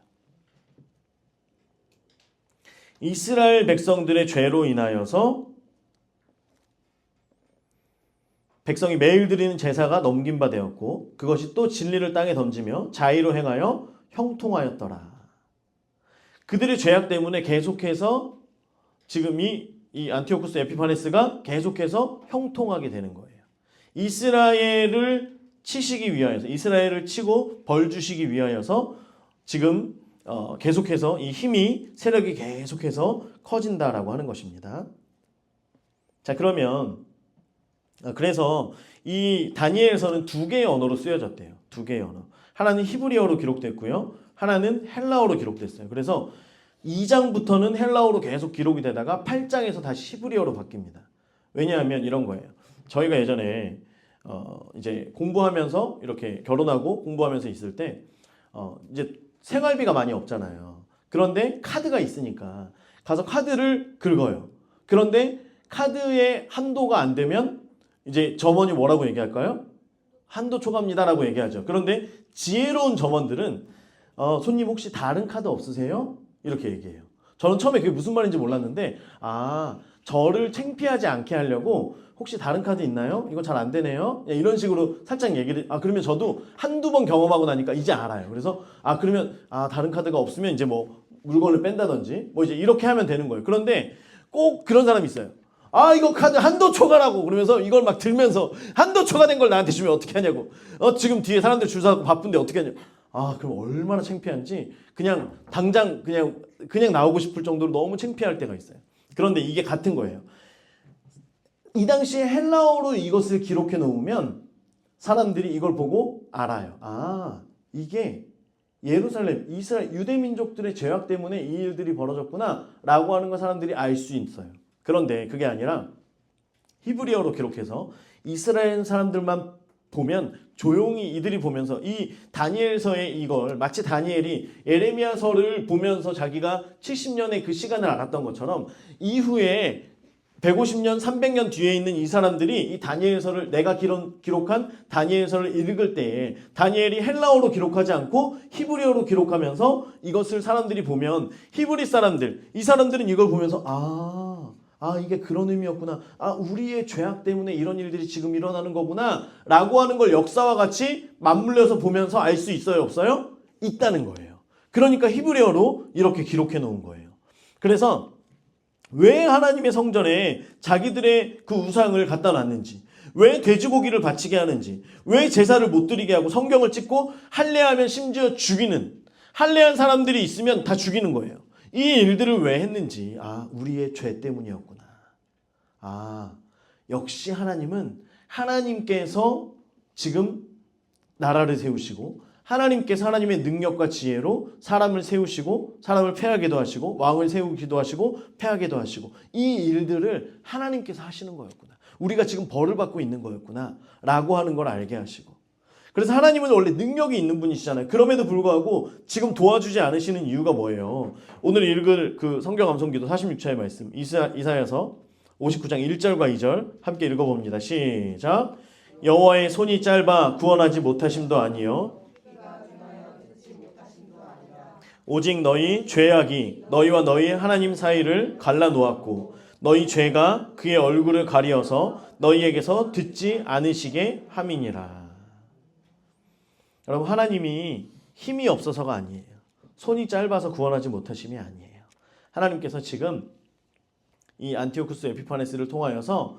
이스라엘 백성들의 죄로 인하여서 백성이 매일 드리는 제사가 넘긴 바 되었고 그것이 또 진리를 땅에 던지며 자의로 행하여 형통하였더라. 그들의 죄악 때문에 계속해서 지금 이 안티오쿠스 에피파네스가 계속해서 형통하게 되는 거예요. 이스라엘을 치시기 위하여서 이스라엘을 치고 벌 주시기 위하여서 지금 계속해서 이 힘이 세력이 계속해서 커진다라고 하는 것입니다. 자, 그러면 그래서 이 다니엘서는 두 개의 언어로 쓰여졌대요. 두 개의 언어. 하나는 히브리어로 기록됐고요. 하나는 헬라어로 기록됐어요. 그래서 2장부터는 헬라어로 계속 기록이 되다가 8장에서 다시 히브리어로 바뀝니다. 왜냐하면 이런 거예요. 저희가 예전에 이제 공부하면서 이렇게 결혼하고 공부하면서 있을 때 이제 생활비가 많이 없잖아요. 그런데 카드가 있으니까 가서 카드를 긁어요. 그런데 카드의 한도가 안 되면 이제 점원이 뭐라고 얘기할까요? 한도 초과입니다라고 얘기하죠. 그런데 지혜로운 점원들은 손님 혹시 다른 카드 없으세요? 이렇게 얘기해요. 저는 처음에 그게 무슨 말인지 몰랐는데 저를 창피하지 않게 하려고 혹시 다른 카드 있나요? 이거 잘 안 되네요. 이런 식으로 살짝 얘기를 그러면 저도 한두 번 경험하고 나니까 이제 알아요. 그래서 그러면 다른 카드가 없으면 이제 뭐 물건을 뺀다든지 뭐 이제 이렇게 하면 되는 거예요. 그런데 꼭 그런 사람이 있어요. 이거 카드 한도 초과라고 그러면서 이걸 막 들면서 한도 초과된 걸 나한테 주면 어떻게 하냐고. 지금 뒤에 사람들 줄 서고 바쁜데 어떻게 하냐고. 그럼 얼마나 창피한지 그냥 당장 그냥 나오고 싶을 정도로 너무 창피할 때가 있어요. 그런데 이게 같은 거예요. 이 당시에 헬라어로 이것을 기록해 놓으면 사람들이 이걸 보고 알아요. 이게 예루살렘, 이스라엘, 유대 민족들의 죄악 때문에 이 일들이 벌어졌구나 라고 하는 걸 사람들이 알 수 있어요. 그런데 그게 아니라 히브리어로 기록해서 이스라엘 사람들만 보면 조용히 이들이 보면서 이 다니엘서의 이걸 마치 다니엘이 예레미야서를 보면서 자기가 70년의 그 시간을 알았던 것처럼 이후에 150년, 300년 뒤에 있는 이 사람들이 이 다니엘서를 내가 기록한 다니엘서를 읽을 때에 다니엘이 헬라어로 기록하지 않고 히브리어로 기록하면서 이것을 사람들이 보면 히브리 사람들, 이 사람들은 이걸 보면서 이게 그런 의미였구나. 우리의 죄악 때문에 이런 일들이 지금 일어나는 거구나 라고 하는 걸 역사와 같이 맞물려서 보면서 알 수 있어요? 없어요? 있다는 거예요. 그러니까 히브리어로 이렇게 기록해 놓은 거예요. 그래서 왜 하나님의 성전에 자기들의 그 우상을 갖다 놨는지, 왜 돼지고기를 바치게 하는지, 왜 제사를 못 드리게 하고 성경을 찍고 할례하면 심지어 죽이는, 할례한 사람들이 있으면 다 죽이는 거예요. 이 일들을 왜 했는지, 우리의 죄 때문이었구나. 역시 하나님께서 지금 나라를 세우시고 하나님께서 하나님의 능력과 지혜로 사람을 세우시고 사람을 패하게도 하시고 왕을 세우기도 하시고 패하게도 하시고 이 일들을 하나님께서 하시는 거였구나. 우리가 지금 벌을 받고 있는 거였구나 라고 하는 걸 알게 하시고, 그래서 하나님은 원래 능력이 있는 분이시잖아요. 그럼에도 불구하고 지금 도와주지 않으시는 이유가 뭐예요? 오늘 읽을 그 성경 암송기도 46차의 말씀 이사야서 59장 1절과 2절 함께 읽어봅니다. 시작. 여호와의 손이 짧아 구원하지 못하심도 아니요 오직 너희 죄악이 너희와 너희 하나님 사이를 갈라놓았고 너희 죄가 그의 얼굴을 가리어서 너희에게서 듣지 않으시게 함이니라. 여러분, 하나님이 힘이 없어서가 아니에요. 손이 짧아서 구원하지 못하심이 아니에요. 하나님께서 지금 이 안티오쿠스 에피파네스를 통하여서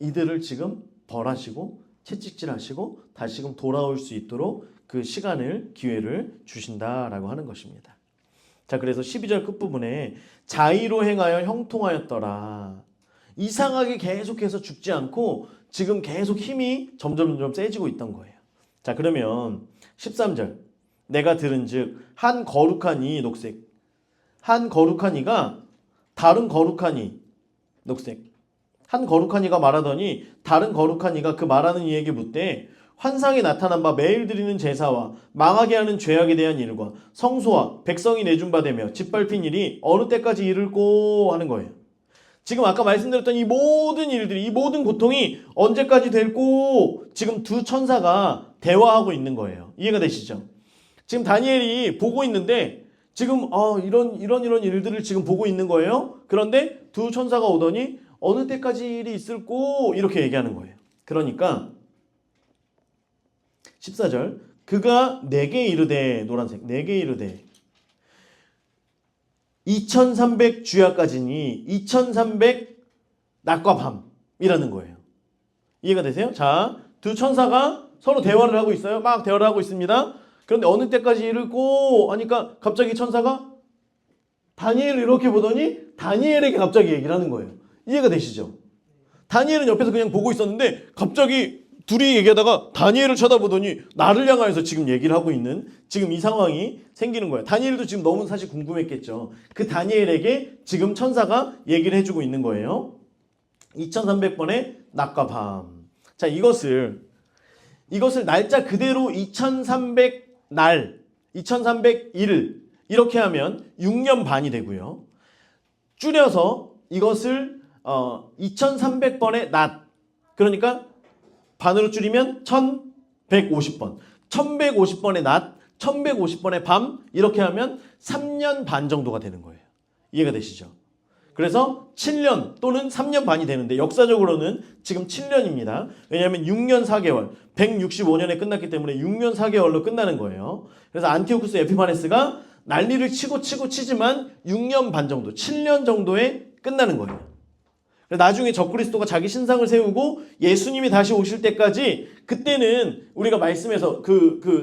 이들을 지금 벌하시고 채찍질하시고 다시금 돌아올 수 있도록 그 시간을 기회를 주신다라고 하는 것입니다. 자, 그래서 12절 끝부분에 자의로 행하여 형통하였더라. 이상하게 계속해서 죽지 않고 지금 계속 힘이 점점 세지고 있던 거예요. 자, 그러면 13절 내가 들은즉 한 거룩한 이 녹색, 한 거룩한 이가 다른 거룩한 이 녹색, 한 거룩한 이가 말하더니 다른 거룩한 이가 그 말하는 이에게 묻되 환상에 나타난 바 매일 드리는 제사와 망하게 하는 죄악에 대한 일과 성소와 백성이 내준 바 되며 짓밟힌 일이 어느 때까지 이를꼬 하는 거예요. 지금 아까 말씀드렸던 이 모든 일들이, 이 모든 고통이 언제까지 될꼬 지금 두 천사가 대화하고 있는 거예요. 이해가 되시죠? 지금 다니엘이 보고 있는데 지금 이런 일들을 지금 보고 있는 거예요. 그런데 두 천사가 오더니 어느 때까지 일이 있을꼬 이렇게 얘기하는 거예요. 그러니까 14절 그가 내게 이르되, 노란색, 내게 이르되 2300 주야까지니 2300 낮과 밤이라는 거예요. 이해가 되세요? 자, 두 천사가 서로 대화를 하고 있어요. 막 대화를 하고 있습니다. 그런데 어느 때까지 이르고 하니까 갑자기 천사가 다니엘을 이렇게 보더니 다니엘에게 갑자기 얘기를 하는 거예요. 이해가 되시죠? 다니엘은 옆에서 그냥 보고 있었는데 갑자기 둘이 얘기하다가 다니엘을 쳐다보더니 나를 향하여서 지금 얘기를 하고 있는 지금 이 상황이 생기는 거예요. 다니엘도 지금 너무 사실 궁금했겠죠. 그 다니엘에게 지금 천사가 얘기를 해주고 있는 거예요. 2300번의 낮과 밤. 자, 이것을 날짜 그대로 2300날, 2301 이렇게 하면 6년 반이 되고요. 줄여서 이것을 2300번의 낮, 그러니까 반으로 줄이면 1150번, 1150번의 낮, 1150번의 밤 이렇게 하면 3년 반 정도가 되는 거예요. 이해가 되시죠? 그래서 7년 또는 3년 반이 되는데 역사적으로는 지금 7년입니다. 왜냐하면 6년 4개월, 165년에 끝났기 때문에 6년 4개월로 끝나는 거예요. 그래서 안티오쿠스 에피파네스가 난리를 치지만 6년 반 정도, 7년 정도에 끝나는 거예요. 나중에 적그리스도가 자기 신상을 세우고 예수님이 다시 오실 때까지, 그때는 우리가 말씀에서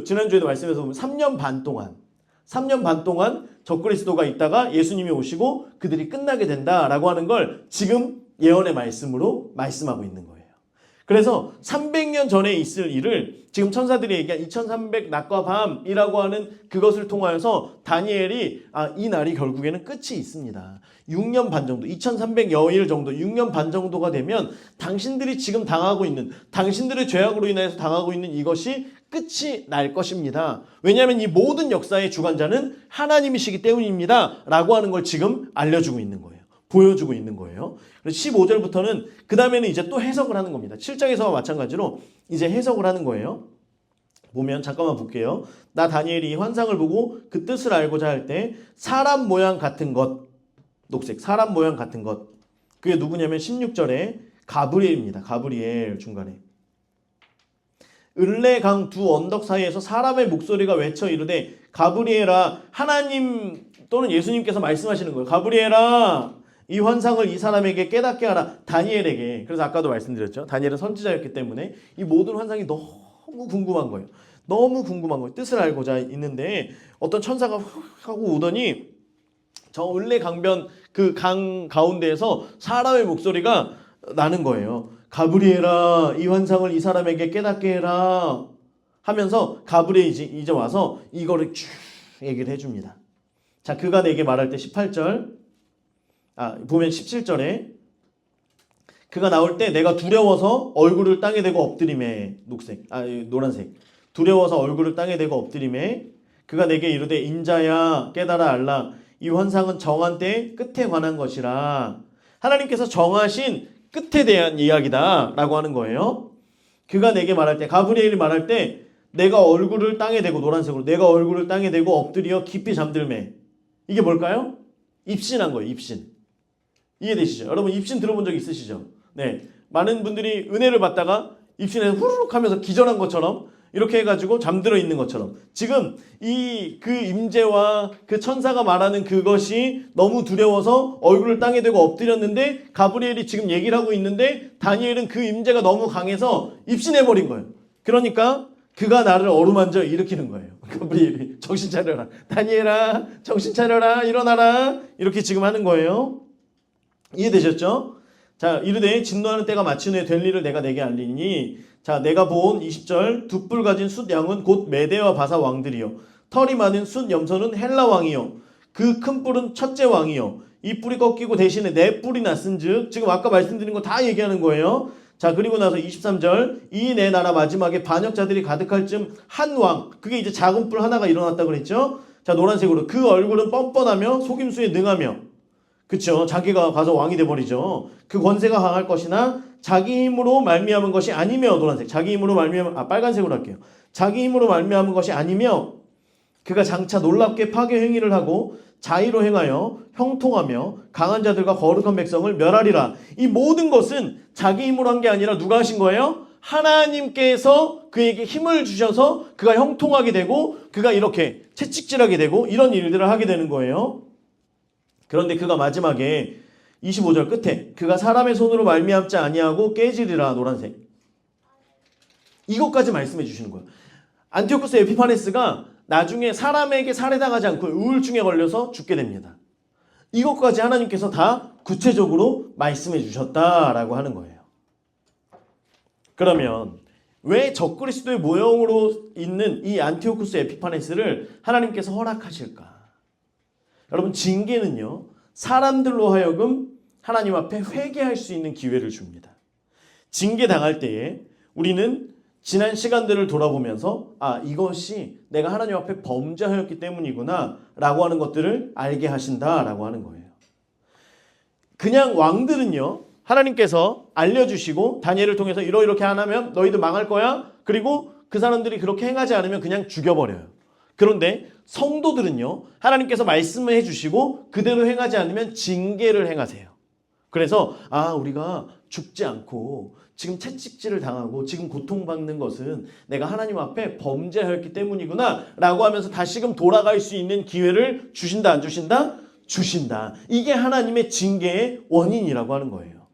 지난주에도 말씀에서 보면 3년 반 동안 적그리스도가 있다가 예수님이 오시고 그들이 끝나게 된다라고 하는 걸 지금 예언의 말씀으로 말씀하고 있는 거예요. 그래서 300년 전에 있을 일을 지금 천사들이 얘기한 2300 낮과 밤이라고 하는 그것을 통하여서 다니엘이 이 날이 결국에는 끝이 있습니다. 6년 반 정도, 2300여일 정도, 6년 반 정도가 되면 당신들이 지금 당하고 있는, 당신들의 죄악으로 인해서 당하고 있는 이것이 끝이 날 것입니다. 왜냐하면 이 모든 역사의 주관자는 하나님이시기 때문입니다 라고 하는 걸 지금 알려주고 있는 거예요. 보여주고 있는 거예요. 그래서 15절부터는 그 다음에는 이제 또 해석을 하는 겁니다. 7장에서와 마찬가지로 이제 해석을 하는 거예요. 보면 잠깐만 볼게요. 나 다니엘이 이 환상을 보고 그 뜻을 알고자 할 때 사람 모양 같은 것, 녹색 사람 모양 같은 것, 그게 누구냐면 16절에 가브리엘입니다. 가브리엘 중간에 을레강 두 언덕 사이에서 사람의 목소리가 외쳐 이르되 가브리엘아, 하나님 또는 예수님께서 말씀하시는 거예요. 가브리엘아, 이 환상을 이 사람에게 깨닫게 하라. 다니엘에게. 그래서 아까도 말씀드렸죠. 다니엘은 선지자였기 때문에 이 모든 환상이 너무 궁금한 거예요. 너무 궁금한 거예요. 뜻을 알고자 있는데 어떤 천사가 훅 하고 오더니 저 을레강변 그 강 가운데에서 사람의 목소리가 나는 거예요. 가브리엘아, 이 환상을 이 사람에게 깨닫게 해라 하면서 가브리엘이 이제 와서 이거를 쭉 얘기를 해줍니다. 자, 그가 내게 말할 때 18절, 보면 17절에 그가 나올 때 내가 두려워서 얼굴을 땅에 대고 엎드림에, 노란색, 두려워서 얼굴을 땅에 대고 엎드림에 그가 내게 이르되 인자야 깨달아 알라, 이 환상은 정한 때의 끝에 관한 것이라. 하나님께서 정하신 끝에 대한 이야기다 라고 하는 거예요. 그가 내게 말할 때, 가브리엘이 말할 때 내가 얼굴을 땅에 대고, 노란색으로 내가 얼굴을 땅에 대고 엎드려 깊이 잠들매, 이게 뭘까요? 입신한 거예요. 입신. 이해되시죠? 여러분 입신 들어본 적 있으시죠? 네, 많은 분들이 은혜를 받다가 입신에서 후루룩 하면서 기절한 것처럼 이렇게 해가지고 잠들어 있는 것처럼, 지금 그 임재와 그 천사가 말하는 그것이 너무 두려워서 얼굴을 땅에 대고 엎드렸는데 가브리엘이 지금 얘기를 하고 있는데 다니엘은 그 임재가 너무 강해서 입신해버린 거예요. 그러니까 그가 나를 어루만져 일으키는 거예요. 가브리엘이 정신 차려라, 다니엘아 정신 차려라, 일어나라, 이렇게 지금 하는 거예요. 이해되셨죠? 자, 이르되 진노하는 때가 마친 후에 될 일을 내가 내게 알리니, 자, 내가 본 20절 두 뿔 가진 숫 양은 곧 메대와 바사 왕들이요, 털이 많은 숫 염소는 헬라 왕이요, 그 큰 뿔은 첫째 왕이요, 이 뿔이 꺾이고 대신에 네 뿔이 났은즉, 지금 아까 말씀드린 거 다 얘기하는 거예요. 자, 그리고 나서 23절 이 내 나라 마지막에 반역자들이 가득할 즈음 한 왕, 그게 이제 작은 뿔 하나가 일어났다 그랬죠. 자, 노란색으로 그 얼굴은 뻔뻔하며 속임수에 능하며, 그쵸, 자기가 가서 왕이 돼버리죠. 그 권세가 강할 것이나 자기 힘으로 말미암은 것이 아니며, 노란색, 자기 힘으로 말미암은, 빨간색으로 할게요. 자기 힘으로 말미암은 것이 아니며 그가 장차 놀랍게 파괴 행위를 하고 자의로 행하여 형통하며 강한 자들과 거룩한 백성을 멸하리라. 이 모든 것은 자기 힘으로 한 게 아니라 누가 하신 거예요? 하나님께서 그에게 힘을 주셔서 그가 형통하게 되고 그가 이렇게 채찍질하게 되고 이런 일들을 하게 되는 거예요. 그런데 그가 마지막에 25절 끝에 그가 사람의 손으로 말미암지 아니하고 깨지리라, 노란색. 이것까지 말씀해 주시는 거예요. 안티오쿠스 에피파네스가 나중에 사람에게 살해당하지 않고 우울증에 걸려서 죽게 됩니다. 이것까지 하나님께서 다 구체적으로 말씀해 주셨다라고 하는 거예요. 그러면 왜 적그리스도의 모형으로 있는 이 안티오쿠스 에피파네스를 하나님께서 허락하실까? 여러분, 징계는요, 사람들로 하여금 하나님 앞에 회개할 수 있는 기회를 줍니다. 징계 당할 때에 우리는 지난 시간들을 돌아보면서 이것이 내가 하나님 앞에 범죄하였기 때문이구나 라고 하는 것들을 알게 하신다라고 하는 거예요. 그냥 왕들은요, 하나님께서 알려주시고 다니엘을 통해서 이렇게 안 하면 너희들 망할 거야, 그리고 그 사람들이 그렇게 행하지 않으면 그냥 죽여버려요. 그런데 성도들은요, 하나님께서 말씀을 해주시고 그대로 행하지 않으면 징계를 행하세요. 그래서 우리가 죽지 않고 지금 채찍질을 당하고 지금 고통받는 것은 내가 하나님 앞에 범죄하였기 때문이구나 라고 하면서 다시금 돌아갈 수 있는 기회를 주신다, 안 주신다? 주신다. 이게 하나님의 징계의 원인이라고 하는 거예요.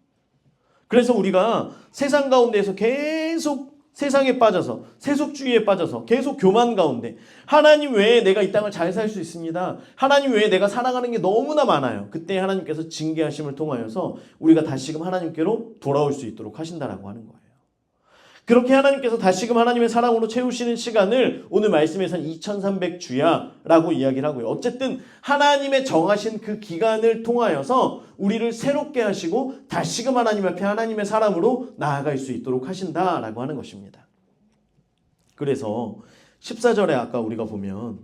그래서 우리가 세상 가운데에서 계속 세상에 빠져서, 세속주의에 빠져서 계속 교만 가운데, 하나님 외에 내가 이 땅을 잘 살 수 있습니다, 하나님 외에 내가 살아가는 게 너무나 많아요. 그때 하나님께서 징계하심을 통하여서 우리가 다시금 하나님께로 돌아올 수 있도록 하신다라고 하는 거예요. 그렇게 하나님께서 다시금 하나님의 사랑으로 채우시는 시간을 오늘 말씀에서는 2300주야라고 이야기를 하고요. 어쨌든 하나님의 정하신 그 기간을 통하여서 우리를 새롭게 하시고 다시금 하나님 앞에 하나님의 사람으로 나아갈 수 있도록 하신다라고 하는 것입니다. 그래서 14절에 아까 우리가 보면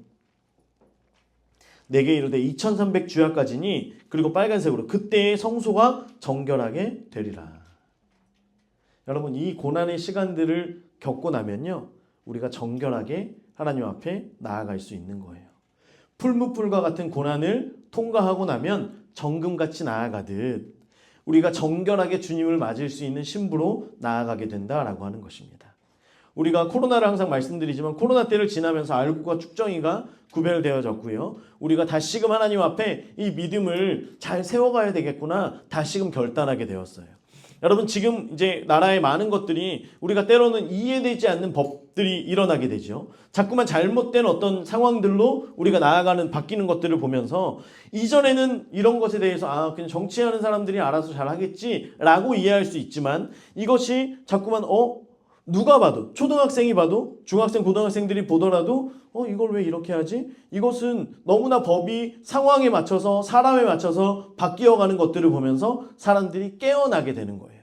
내게 이르되 2300주야까지니 그리고 빨간색으로 그때의 성소가 정결하게 되리라. 여러분, 이 고난의 시간들을 겪고 나면요, 우리가 정결하게 하나님 앞에 나아갈 수 있는 거예요. 풀무불과 같은 고난을 통과하고 나면 정금같이 나아가듯 우리가 정결하게 주님을 맞을 수 있는 신부로 나아가게 된다라고 하는 것입니다. 우리가 코로나를 항상 말씀드리지만 코로나 때를 지나면서 알곡과 쭉정이가 구별되어졌고요. 우리가 다시금 하나님 앞에 이 믿음을 잘 세워가야 되겠구나 다시금 결단하게 되었어요. 여러분 지금 이제 나라의 많은 것들이 우리가 때로는 이해되지 않는 법들이 일어나게 되죠. 자꾸만 잘못된 어떤 상황들로 우리가 나아가는 바뀌는 것들을 보면서 이전에는 이런 것에 대해서 그냥 정치하는 사람들이 알아서 잘하겠지라고 이해할 수 있지만 이것이 자꾸만 누가 봐도 초등학생이 봐도 중학생 고등학생들이 보더라도 이걸 왜 이렇게 하지? 이것은 너무나 법이 상황에 맞춰서 사람에 맞춰서 바뀌어가는 것들을 보면서 사람들이 깨어나게 되는 거예요.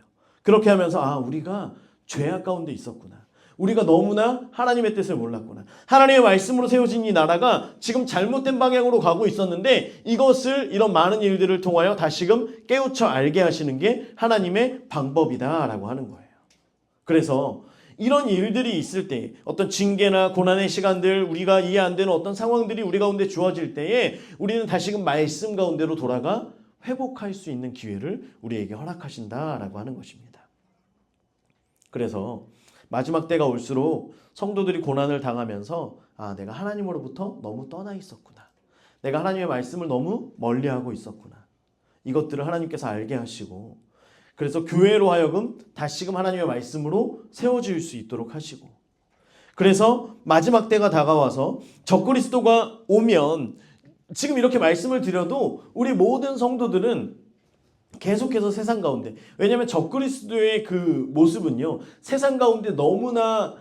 그렇게 하면서 우리가 죄악 가운데 있었구나. 우리가 너무나 하나님의 뜻을 몰랐구나. 하나님의 말씀으로 세워진 이 나라가 지금 잘못된 방향으로 가고 있었는데 이것을 이런 많은 일들을 통하여 다시금 깨우쳐 알게 하시는 게 하나님의 방법이다라고 하는 거예요. 그래서 이런 일들이 있을 때 어떤 징계나 고난의 시간들 우리가 이해 안 되는 어떤 상황들이 우리 가운데 주어질 때에 우리는 다시금 말씀 가운데로 돌아가 회복할 수 있는 기회를 우리에게 허락하신다라고 하는 것입니다. 그래서 마지막 때가 올수록 성도들이 고난을 당하면서 내가 하나님으로부터 너무 떠나 있었구나. 내가 하나님의 말씀을 너무 멀리하고 있었구나. 이것들을 하나님께서 알게 하시고 그래서 교회로 하여금 다시금 하나님의 말씀으로 세워질 수 있도록 하시고 그래서 마지막 때가 다가와서 적그리스도가 오면 지금 이렇게 말씀을 드려도 우리 모든 성도들은 계속해서 세상 가운데 왜냐하면 적그리스도의 그 모습은요 세상 가운데 너무나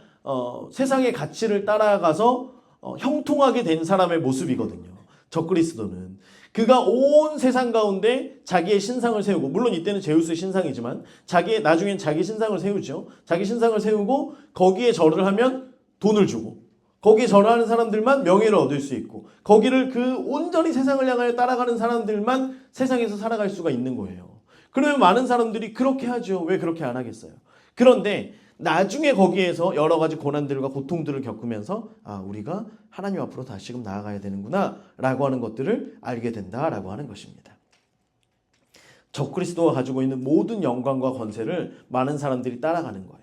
세상의 가치를 따라가서 형통하게 된 사람의 모습이거든요. 적그리스도는 그가 온 세상 가운데 자기의 신상을 세우고 물론 이때는 제우스의 신상이지만 나중엔 자기 신상을 세우죠. 자기 신상을 세우고 거기에 절을 하면 돈을 주고 거기에 절하는 사람들만 명예를 얻을 수 있고 거기를 그 온전히 세상을 향하여 따라가는 사람들만 세상에서 살아갈 수가 있는 거예요. 그러면 많은 사람들이 그렇게 하죠. 왜 그렇게 안 하겠어요? 그런데 나중에 거기에서 여러 가지 고난들과 고통들을 겪으면서 우리가 하나님 앞으로 다시금 나아가야 되는구나 라고 하는 것들을 알게 된다라고 하는 것입니다. 적그리스도가 가지고 있는 모든 영광과 권세를 많은 사람들이 따라가는 거예요.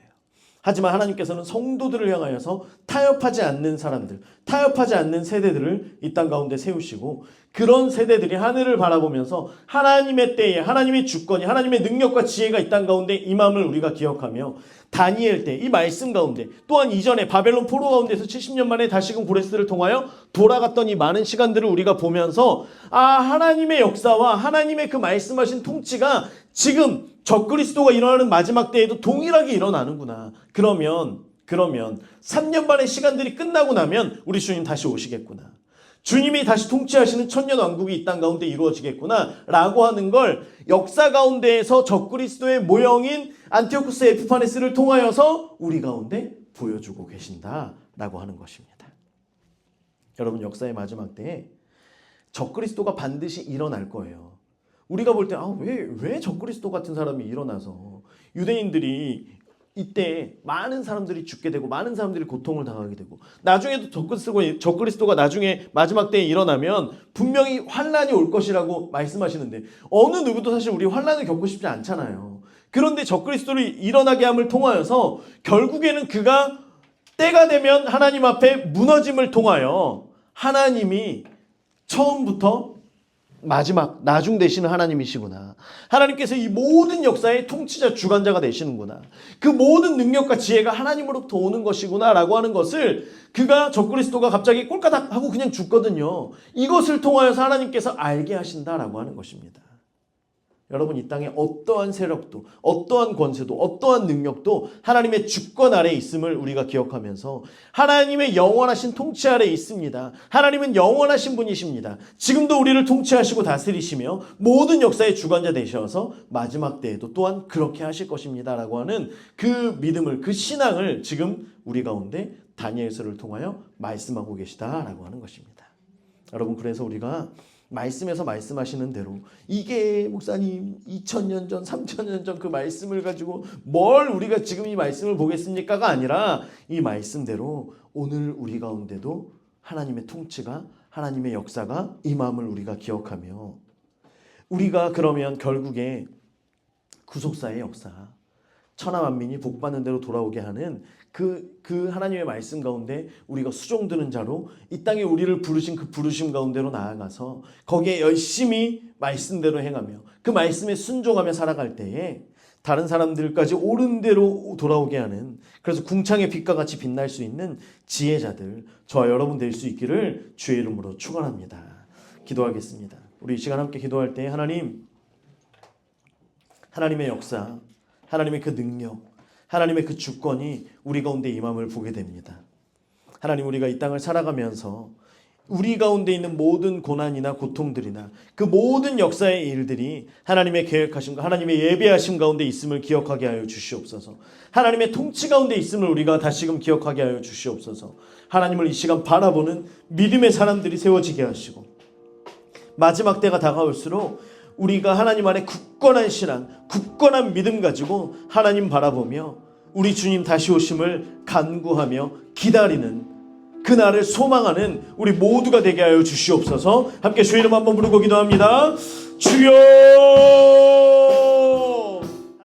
하지만 하나님께서는 성도들을 향하여서 타협하지 않는 사람들, 타협하지 않는 세대들을 이 땅 가운데 세우시고 그런 세대들이 하늘을 바라보면서 하나님의 때에 하나님의 주권이 하나님의 능력과 지혜가 이 땅 가운데 임함을 우리가 기억하며 다니엘 때 이 말씀 가운데 또한 이전에 바벨론 포로 가운데서 70년 만에 다시금 고레스를 통하여 돌아갔던 이 많은 시간들을 우리가 보면서 하나님의 역사와 하나님의 그 말씀하신 통치가 지금 적그리스도가 일어나는 마지막 때에도 동일하게 일어나는구나. 그러면 3년 반의 시간들이 끝나고 나면 우리 주님 다시 오시겠구나. 주님이 다시 통치하시는 천년 왕국이 이 땅 가운데 이루어지겠구나 라고 하는 걸 역사 가운데에서 적그리스도의 모형인 안티오쿠스 에피파네스를 통하여서 우리 가운데 보여주고 계신다라고 하는 것입니다. 여러분 역사의 마지막 때에 적그리스도가 반드시 일어날 거예요. 우리가 볼 때 왜 적그리스도 같은 사람이 일어나서 유대인들이 이때 많은 사람들이 죽게 되고 많은 사람들이 고통을 당하게 되고 나중에도 적그리스도가 나중에 마지막 때에 일어나면 분명히 환란이 올 것이라고 말씀하시는데 어느 누구도 사실 우리 환란을 겪고 싶지 않잖아요. 그런데 적그리스도를 일어나게 함을 통하여서 결국에는 그가 때가 되면 하나님 앞에 무너짐을 통하여 하나님이 처음부터 마지막 나중 되시는 하나님이시구나. 하나님께서 이 모든 역사의 통치자 주관자가 되시는구나. 그 모든 능력과 지혜가 하나님으로부터 오는 것이구나 라고 하는 것을 그가 적그리스도가 갑자기 꼴까닥 하고 그냥 죽거든요. 이것을 통하여서 하나님께서 알게 하신다라고 하는 것입니다. 여러분 이 땅에 어떠한 세력도 어떠한 권세도 어떠한 능력도 하나님의 주권 아래에 있음을 우리가 기억하면서 하나님의 영원하신 통치 아래에 있습니다. 하나님은 영원하신 분이십니다. 지금도 우리를 통치하시고 다스리시며 모든 역사의 주관자 되셔서 마지막 때에도 또한 그렇게 하실 것입니다 라고 하는 그 믿음을 그 신앙을 지금 우리 가운데 다니엘서를 통하여 말씀하고 계시다라고 하는 것입니다. 여러분 그래서 우리가 말씀에서 말씀하시는 대로 이게 목사님 2000년 전 3000년 전 그 말씀을 가지고 뭘 우리가 지금 이 말씀을 보겠습니까가 아니라 이 말씀대로 오늘 우리 가운데도 하나님의 통치가 하나님의 역사가 임함을 우리가 기억하며 우리가 그러면 결국에 구속사의 역사 천하 만민이 복받는 대로 돌아오게 하는 그 하나님의 말씀 가운데 우리가 수종드는 자로 이 땅에 우리를 부르신 그 부르심 가운데로 나아가서 거기에 열심히 말씀대로 행하며 그 말씀에 순종하며 살아갈 때에 다른 사람들까지 옳은 대로 돌아오게 하는, 그래서 궁창의 빛과 같이 빛날 수 있는 지혜자들, 저와 여러분 될 수 있기를 주의 이름으로 축원합니다. 기도하겠습니다. 우리 이 시간 함께 기도할 때 하나님의 역사, 하나님의 그 능력, 하나님의 그 주권이 우리 가운데 임함을 보게 됩니다. 하나님, 우리가 이 땅을 살아가면서 우리 가운데 있는 모든 고난이나 고통들이나 그 모든 역사의 일들이 하나님의 계획하심과 하나님의 예배하심 가운데 있음을 기억하게 하여 주시옵소서. 하나님의 통치 가운데 있음을 우리가 다시금 기억하게 하여 주시옵소서. 하나님을 이 시간 바라보는 믿음의 사람들이 세워지게 하시고, 마지막 때가 다가올수록 우리가 하나님 안에 굳건한 신앙, 굳건한 믿음 가지고 하나님 바라보며 우리 주님 다시 오심을 간구하며 기다리는 그날을 소망하는 우리 모두가 되게 하여 주시옵소서. 함께 주의 이름 한번 부르고 기도합니다. 주여!